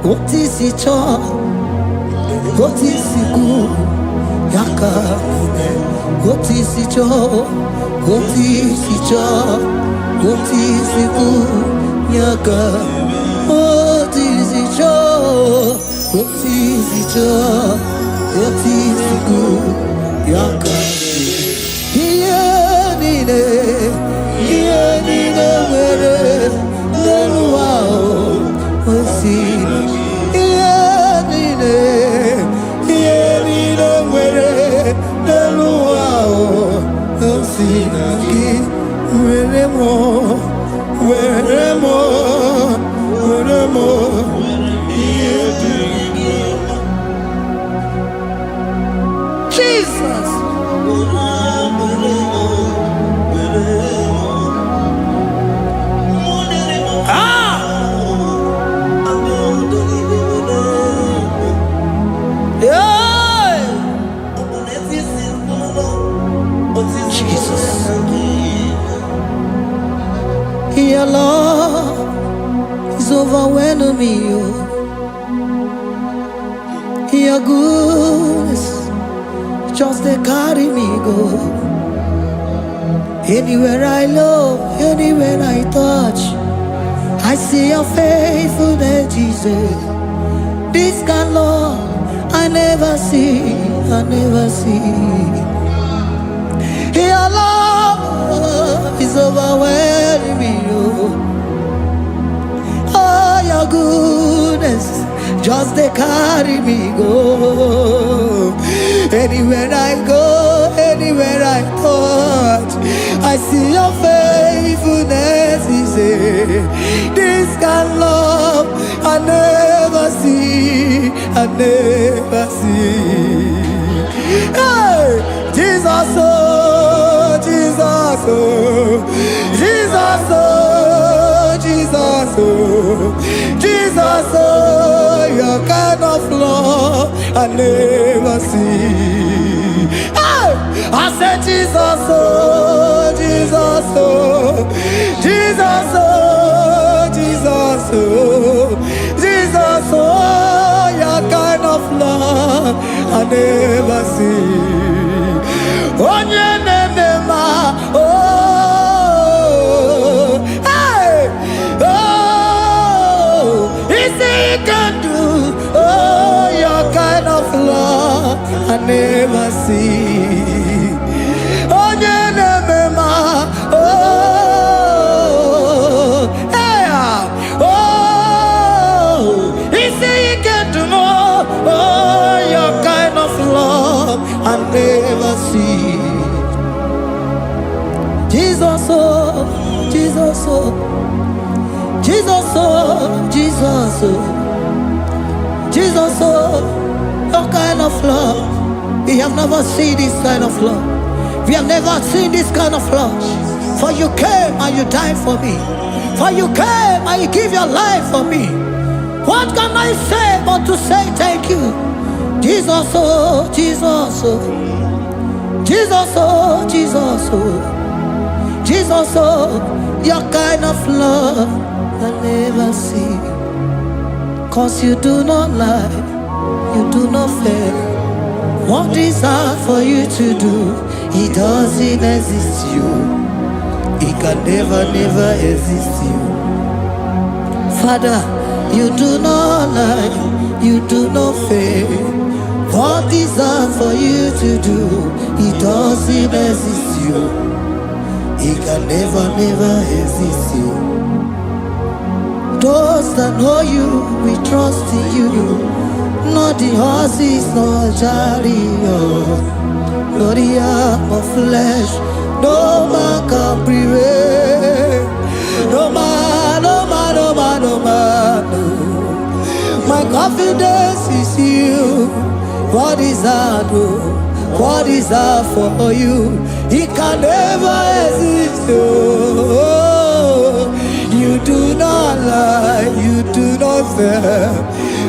what is it all? What is it good? Yaka, what is it all? What is it all? What is it good? Yaka, what is it all? What is it all? What is it good? Yaka, Jesus. Your love is overwhelming me. Your goodness just they carry me go. Anywhere I look, anywhere I touch, I see your faithfulness, Jesus. This kind of love I never see, Your love is overwhelming me. Oh, your goodness just they carry me go. Anywhere I go, anywhere I touch, I see your faithfulness. This kind of love I never see, Hey, Jesus, oh, Jesus, oh, Jesus, oh, Jesus, oh, Jesus, oh, your kind of love I never see. Hey, I said Jesus, oh, Jesus, oh. never see. Onye nemema, oh, hey, oh, is he can do, oh, your kind of love I never see. Onye nemema, oh, hey, oh, is he can do more, oh, your kind of love I never see. Jesus, oh, Jesus, oh, Jesus, oh, Jesus, oh, Jesus, oh, your kind of love. We have never seen this kind of love. We have never seen this kind of love. For you came and you died for me. For you came and you give your life for me. What can I say but to say thank you? Jesus, oh, Jesus, oh, Jesus, oh, Jesus, oh, Jesus, oh, your kind of love I never see. 'Cause you do not lie, you do not fail. What is hard for you to do, it doesn't exist you. It can never, never exist you. Father, you do not lie, you do not fail. What is hard for you to do, it doesn't exist you. It can never, never exist you. Those that know you, we trust in you. Not the horses, nor chariot, nor the arm of flesh. No man can prevail. No man, no man, no man, no man, no. My confidence is you. What is hard, oh? What is hard for you? It can never exist, oh. You do not lie, you do not fail.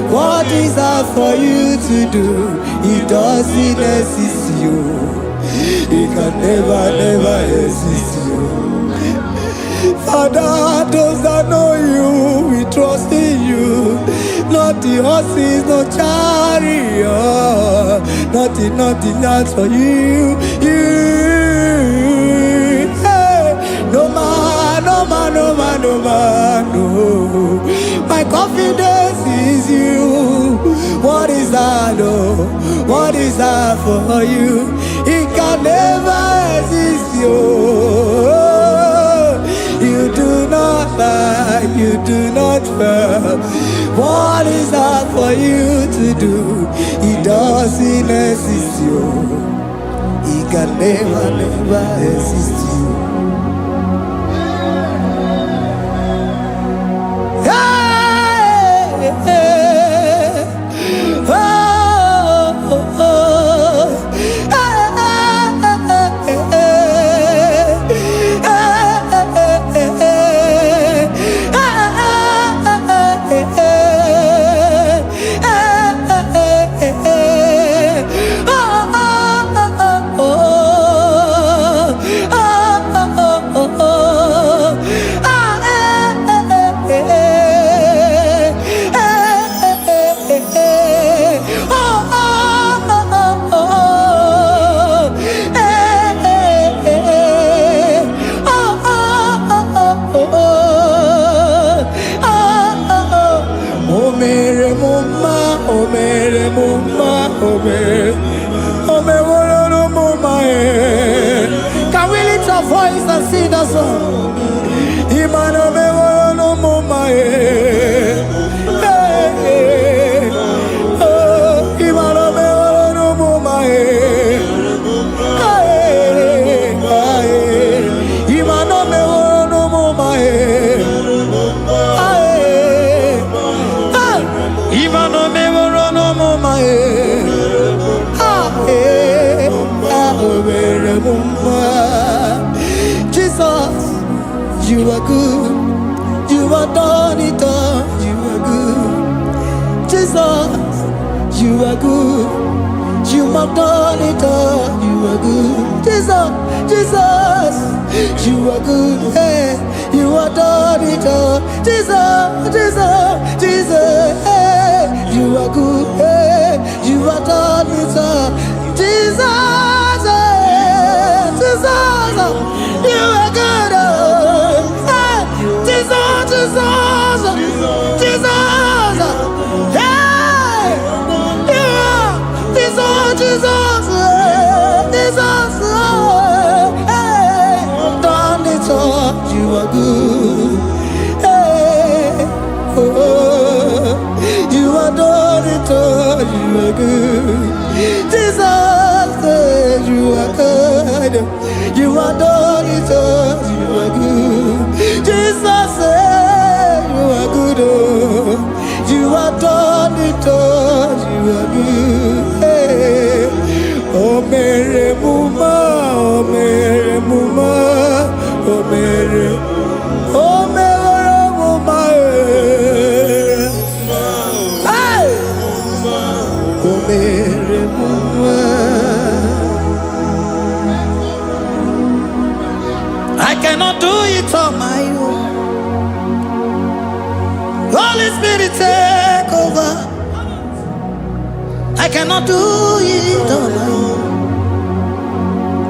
What is hard for you to do? It doesn't exist you. It can never, never exist you. Father, those that know you, we trust in you. Not the horses, no chariot. Nothing, nothing else for you. You, hey, no man, no man, no man, no man, no. My confidence is you. What is that, oh? What is that for you? It can never exist you. You do not lie, you do not fail. What is that for you to do? It doesn't exist you. It can never, never exist you. Hey, hey, oh, oh, oh. Can we lift our voice and sing the song? Imano me no mama oh, imano me no mama imano me no mama imano me no mama Jesus, you are good. You are done it all. You are good. Jesus, you are good. You have done it all. You are good. Jesus, Jesus, you are good. Hey, you are done it all. Jesus, Jesus, Jesus, hey, you are good. Hey, you have done it all. Jesus, Jesus, you are good. Jesus, Jesus, Jesus, hey, you are Jesus, Jesus, Jesus, hey, done it all. You are good. Hey, oh, you are done it all. You are good. Jesus, you are good. You are done it all. You are good. Jesus, you are good. Oh, you are done it all. You are good. Hey, oh, Mary Muma, oh, Mary Muma, oh, Mary, oh, Mary Muma, hey, oh, Mary Muma. I cannot do it on my own. Holy Spirit, take over. I cannot do it on my own.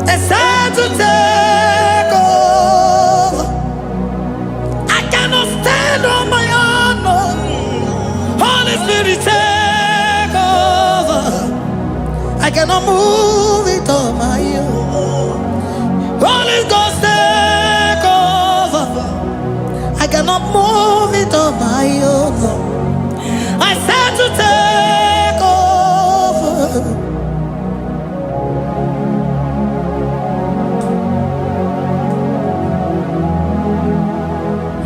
It's time to take over. I cannot stand on my own. No. Holy Spirit, take over. I cannot move it on my own. Holy Ghost, take over. I cannot move it on my own. I said to take over.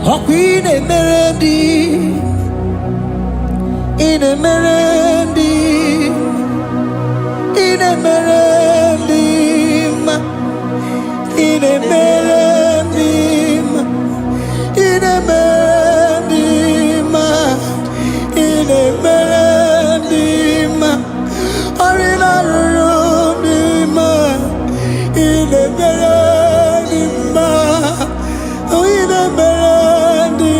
Oh, Queen Emerendi, in Emerendi, in Emerendi, in Emerendi, in Emerendi, in Emerendi, Arina Rubima, in Emerendi, in Emerendi,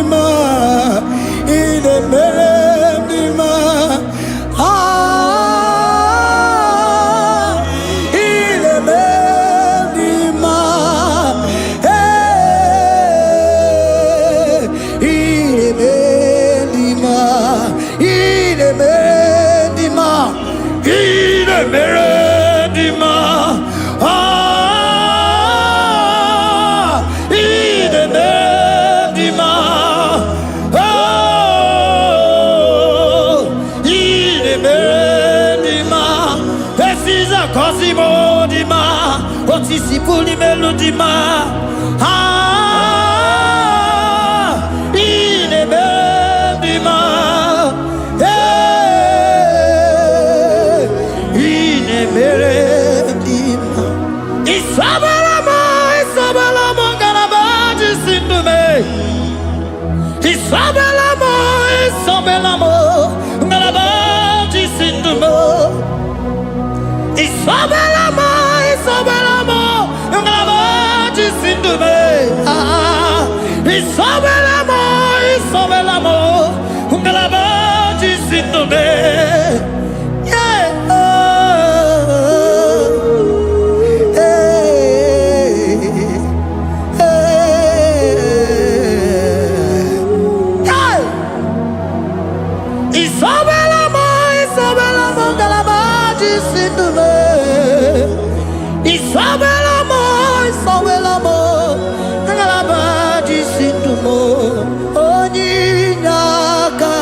in Emerendi, Cosimo di ma, Otisipuli melodima, in Ebedima, in Ebedima, Isabalamo, Isabalamo, Galabaji Sindume, Isabalamo, Isabalamo, Galabaji Sindume. Isabelamo, Isabelamo, Ngalabaji Sindume. Isabelamo, Isabelamo, Ngalabaji Sindume. Yeah. Isabelamo, Isabelamo, Ngalabaji Sindume. Isabelamo, Isabelamo, Ngalabaji Sindumo. Onyinaka,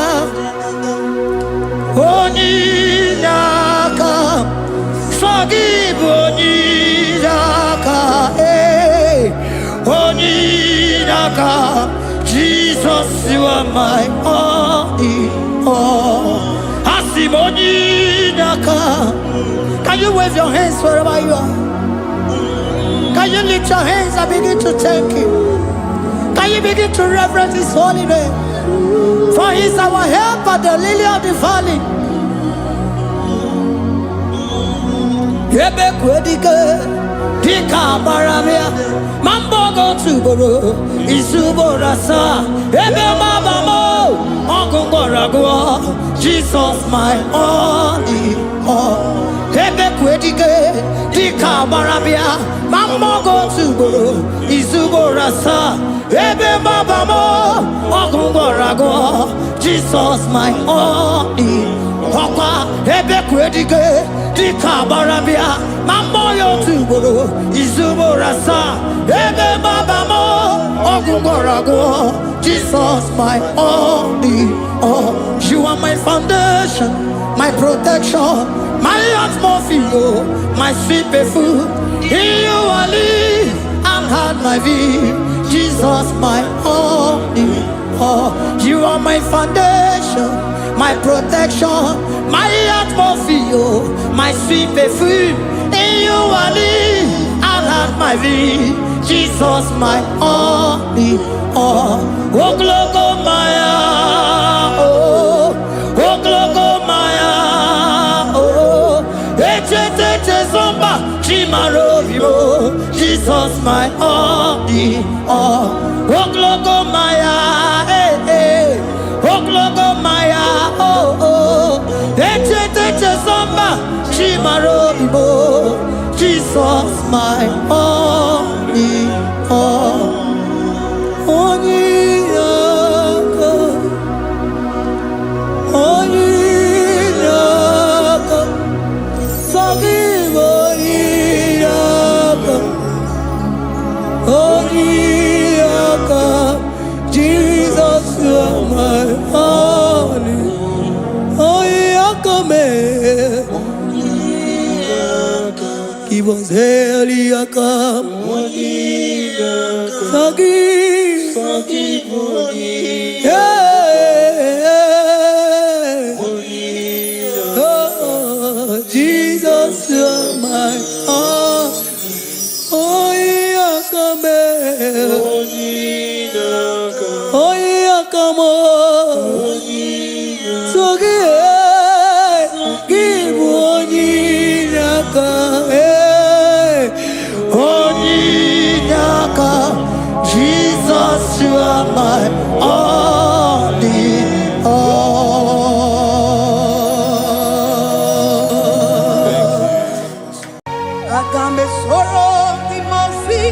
Onyinaka, Forgive Onyinaka, Onyinaka. Jesus, you are my only all. Asim Onyinaka. Can you wave your hands wherever you are? Can you lift your hands and begin to thank Him? Can you begin to reverence His holy name? For He is our help at the lily of the valley. Dika Barabia, Mambogo Tuboro, Isuborasa, Ebe Mabamo, Ogungoragua, Jesus my only all. Ebe Kwedike, Dika Barabia, Mambogo Tuboro, Isuborasa, Ebe Mabamo, Ogungoragua, Jesus my only Papa, Ebe Kwedike, Dika Barabia, Mamboyo Tuboro, Izuborasa, Ebe Babamo, Ogungorago, Jesus my only all. You are my foundation, my protection, my atmosphere, my sweet food. In you I live and had my vie. Jesus my only all. You are my foundation, my protection, my atmosphere, my sweet perfume. In you I live and have my vie. Jesus my only all. Oh glogo maya, oh glogo maya, oh eche zomba chimaro vivo. Jesus my only all. Oh glogo maya, oh glogo maya, oh eche zomba chimaro vivo. Jesus my only all. Jesus, you are my only. Give us Eliaka, forgive, yeah. Oh, Jesus, you are my all. Oh, Yakame, oh, Yakamo, so give one Yaka. Jesus, you are my only all. Agambe soro timosi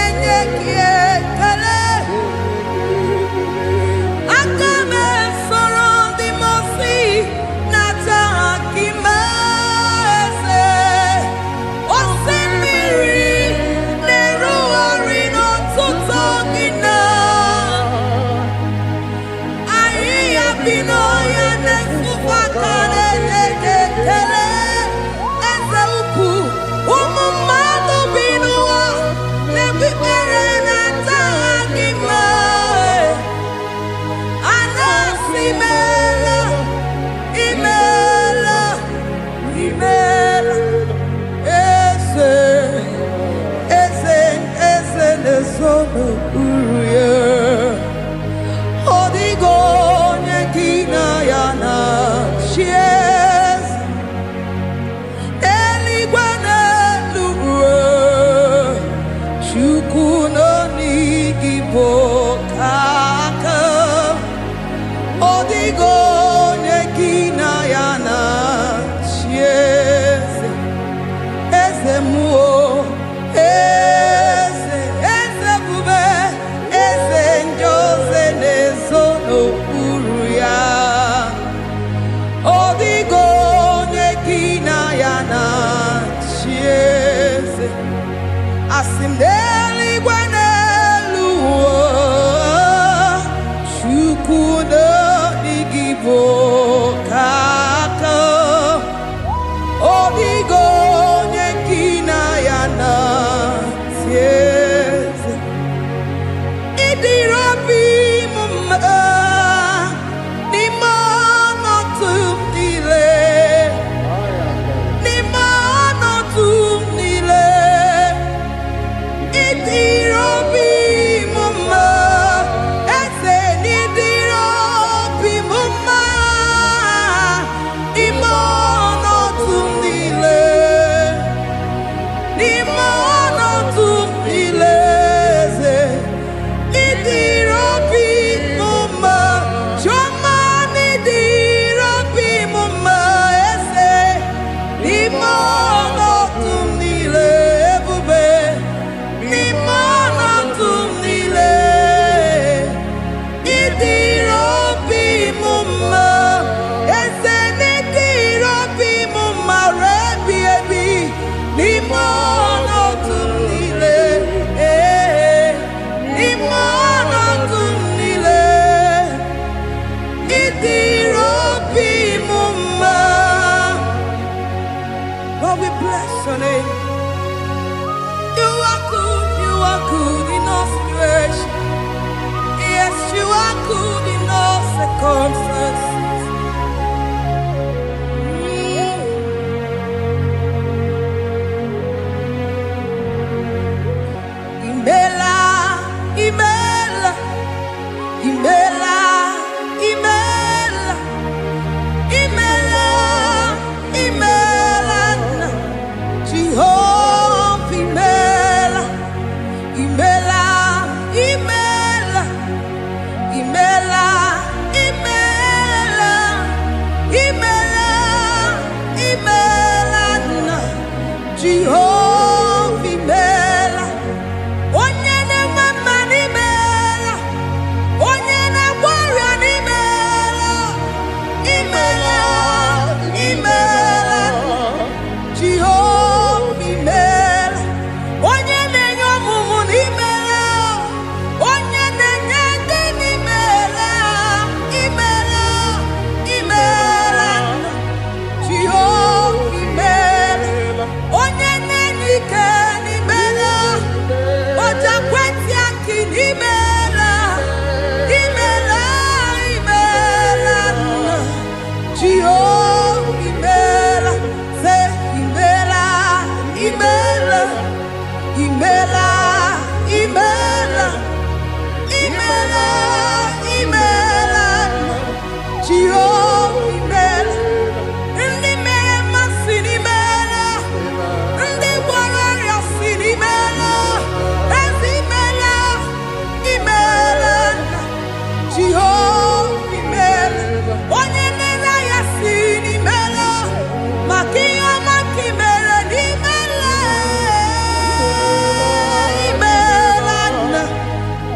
enye kiekele. Agambe soro timosi nata kimese. Osemiri neruari no tutogina. Aia binoya nefupakane nekele. Eze uku umumado binua nebipere natagima. Anasimela imela eze nesono uruye. Odigo nyekina yana chies eligwana lugwe chukuno nigibo kaka. Odigo nyekina yana chies eze muo eze bube eze njoze nezono uruya. Odigo nyekina yana chiese asimdeli gwaneluo chukudo igibo kaka. Odigo nyekina yana chiese idirobi mumma ni mono tumdile. Idirobi mumma eze nidirobi mumma imono tumdile. Ni mono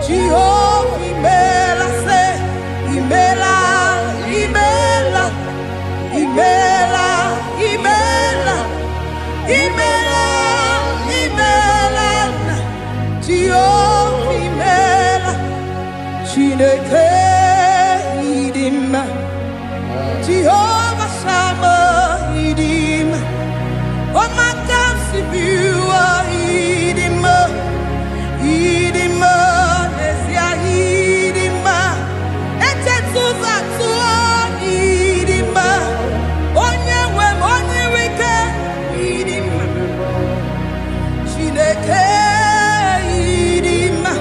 Jehovah imela se, imela, imela, imela, imela, imela, imela, Jehovah imela, Chineke idima, Jehovah Shammah idima, oh my God, Sibiwa idima, idima, Nesia idima, etetuza tuo idima, onyewe onyewike idima, Chineke idima,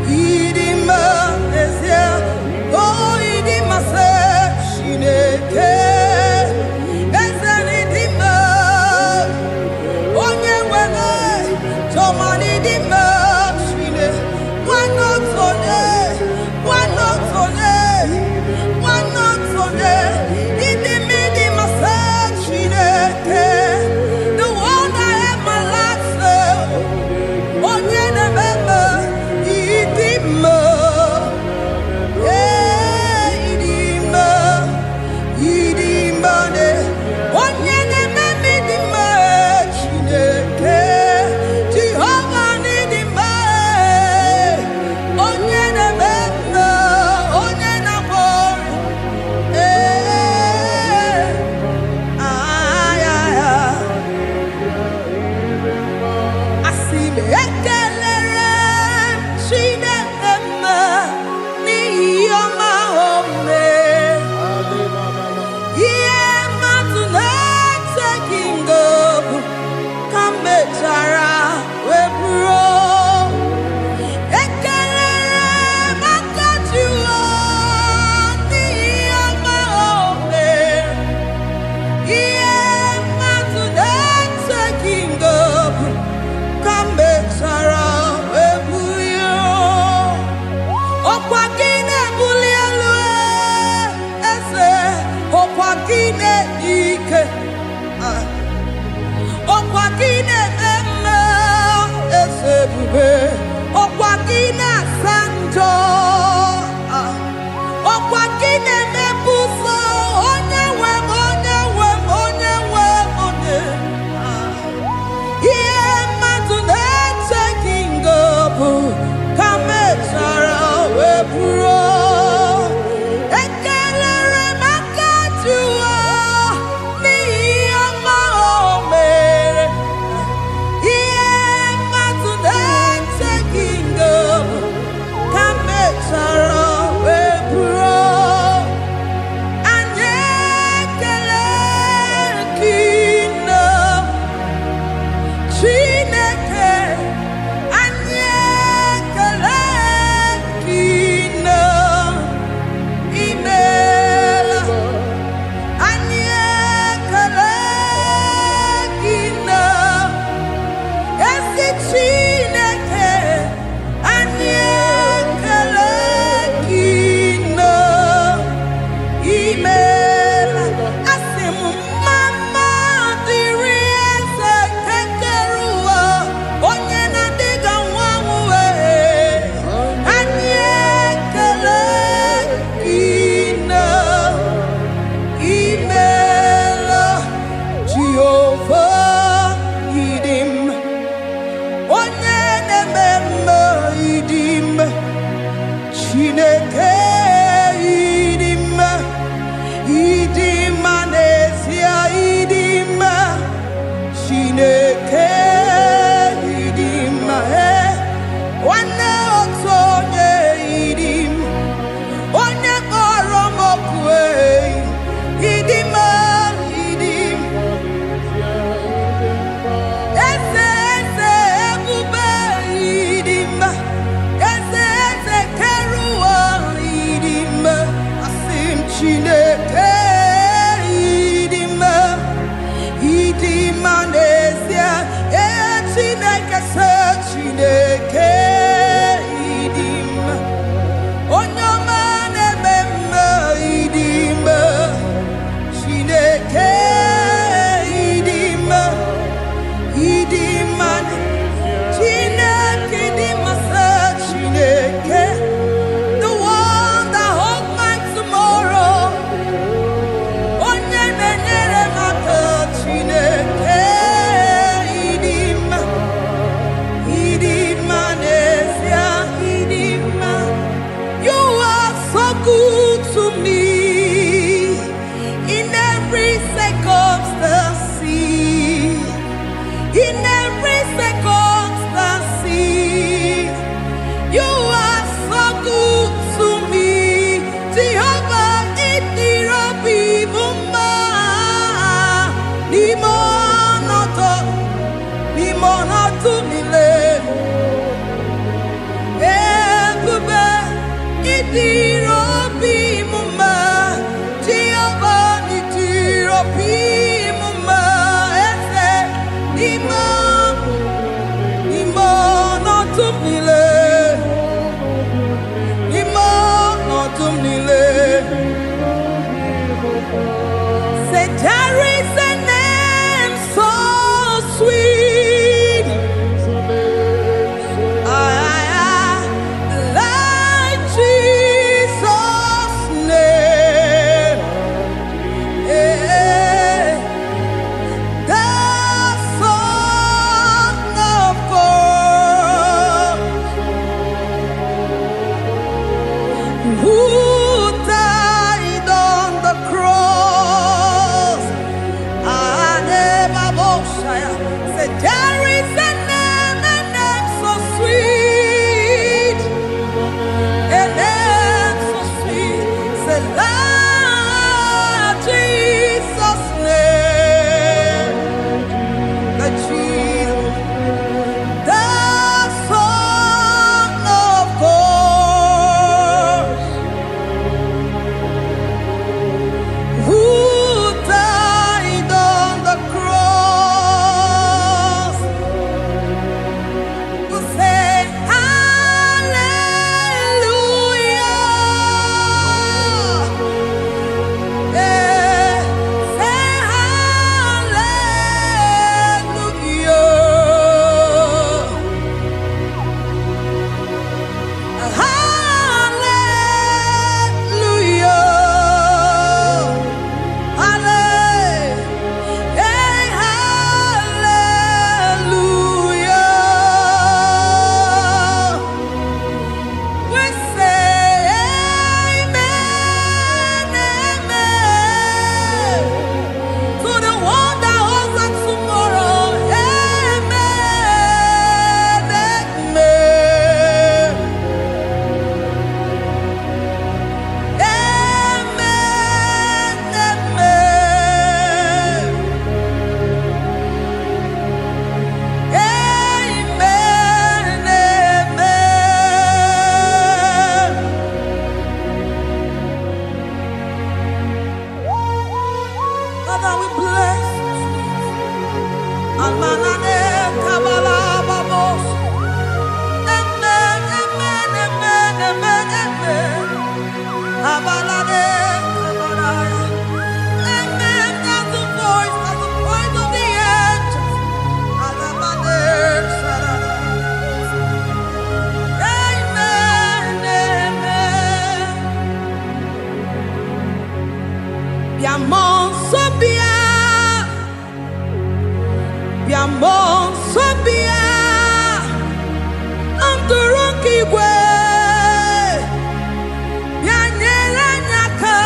idima, Nesia. who died on the cross. Said, there is a name so sweet, a name so sweet. Say, Lord Jesus' name, the Jesus, the Son of God, who died on the cross. Who say hallelujah? Yeah, say hallelujah. Hallelujah. Hallelujah. We say amen, amen. To the one that holds us tomorrow. Amen, amen. Amen, amen. Amen, amen. Father, we bless you. Almanane kabala babos. Amen, amen, amen, amen, amen. Abalade kabalaya. Amen, that's the voice of the angels. Alabade sarada. Amen, amen. Biamon sobia, biamon sobia, anturuki gwe, bianyela nyaka,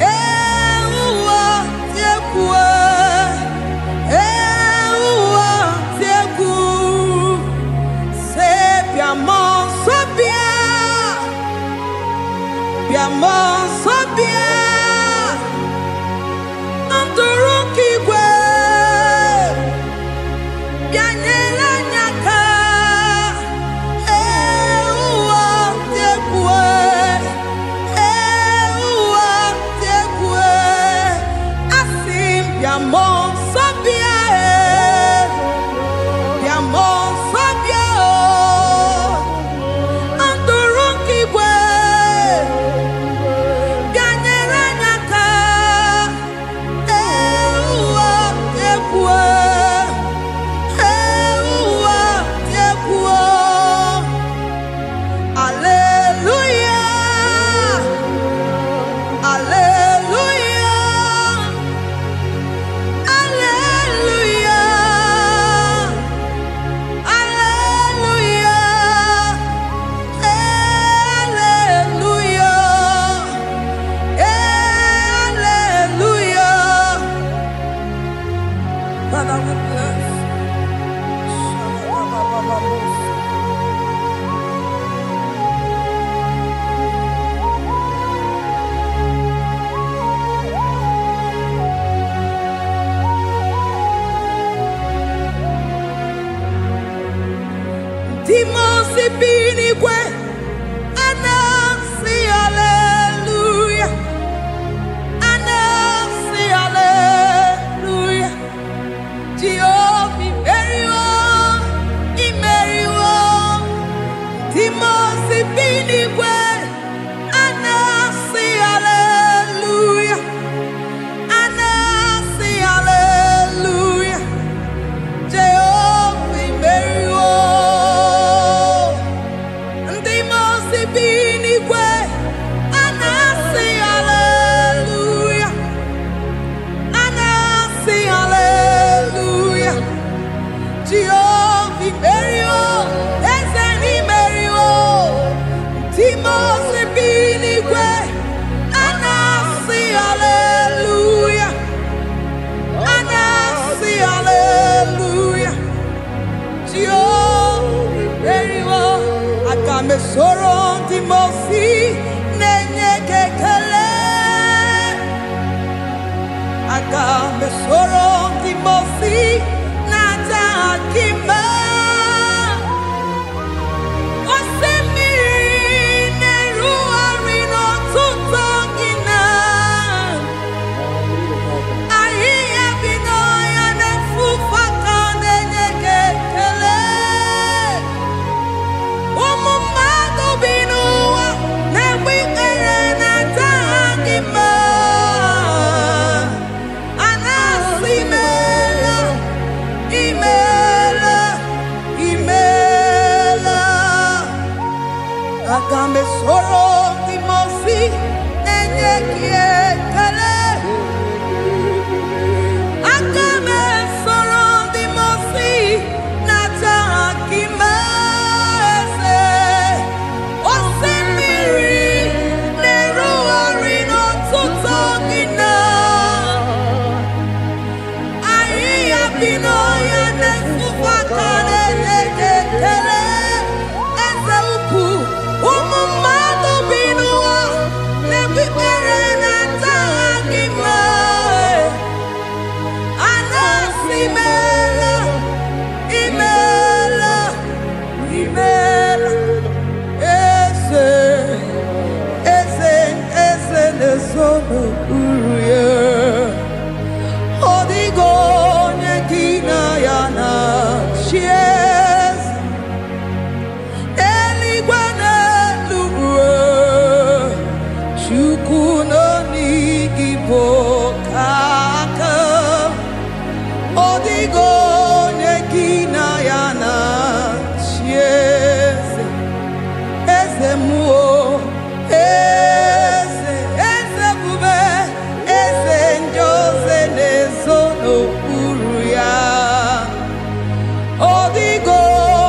ewa tiekwe, ewa tieku, se biamon sobia, biamon sobia. Anturuki gwe, bianyela nyaka, ewa tiekwe, ewa tiekwe. Asim biamon sabia, biamon sabia. Anturuki gwe, bianyela nyaka. Father, we bless. Dimosi binigwe, anasi hallelujah, anasi hallelujah. Jehovah, Imeriwo, Dimosi binigwe, anasi hallelujah, anasi hallelujah. Jehovah, Imeriwo, Dimosi binigwe, anasi hallelujah, anasi hallelujah. Jehovah, Imeriwo, Imeriwo, aga m esoro ndị mosi na-enye gị ekele. Aga m esoro ndị mosi na-aja gị mma. Osimiri na-erugharị n'ọtụtụ gị na ahịhịa bi n'ọhịa na-efufe aka na-enye gị ekele. Ụmụ mmadụ bi n'ụwa na-egbu ikpere na-aja gị mma. A na-asị imeela, imeela, imeela. Aga m esoro ndị mosi na-enye gị ekele. Aga m esoro ndị mosi na-aja gị mma. Eze osimiri na-erugharị n'ọtụtụ gị na ahịhịa bi n'ọhịa na-efufe aka na-enye gị ekele. Eze ukwu, ụmụ mmadụ bi n'ụwa na-egbu ikpere na-aja gị mma. A na-asị imeela, imeela, imeela. Eze, eze, eze na-ezo n'okpuru ya. Ọ dịghị onye gị na ya na-achị eze. Eluigwe n'elu ruo, Chukwu nọ n'IGBO aka. Ọ dịghị onye gị na ya na-achị eze. Eze mmụọ, eze, eze ebube, eze ndị ozi na-ezo n'okpuru ya. Ọ dịghị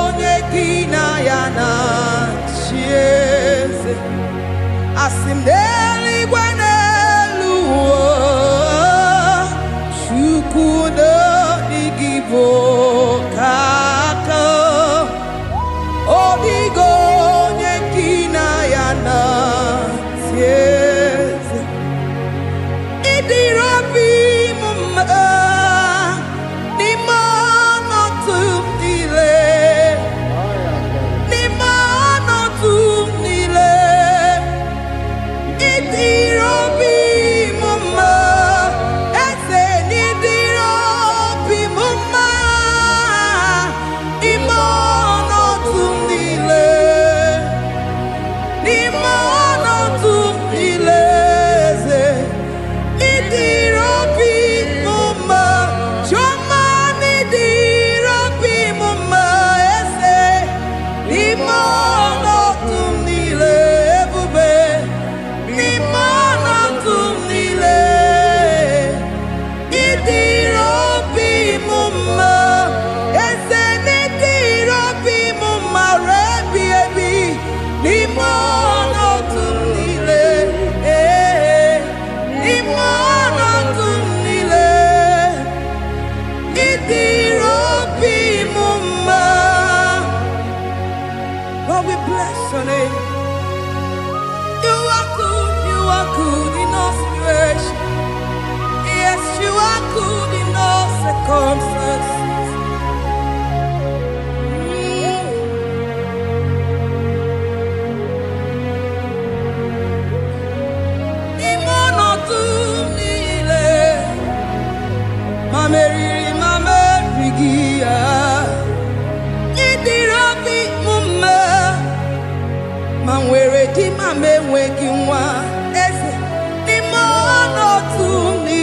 onye gị na ya na-achị eze. Asị m n'eluigwe n'elu ụwa, Chukwu nọ n'IGBO aka. Ọ dịghị onye gị na ya na-achị eze. Ịdịrị obi m mma n'ime ọnọdụ m niile. N'ime ọnọdụ m niile. Ịdịrị obi m mma. Eze n'ịdịrị obi m mma. N'ime ọnọdụ m niile. N'ime ọnọdụ m niile. Eze ịdịrị obi m mma. Chiọma n'ịdịrị obi m mma. Eze n'ime ọnọdụ m niile. Ebube n'ime ọnọdụ m niile. Ịdịrị obi m mma. Eze n'ịdịrị obi m mma. Rebi ebi n'ime ọnọdụ m niile. N'ime ọnọdụ m niile. Ịdịrị obi m mma. Lord, we bless your name. You are good in all situations. Yes, you are good in all circumstances. N'ime ọnọdụ m niile, ma meriri ma merighị ya. Ịdịrị obi m mma. Ma nwere di ma m enweghị nwa. Eze n'ime ọnọdụ m niile.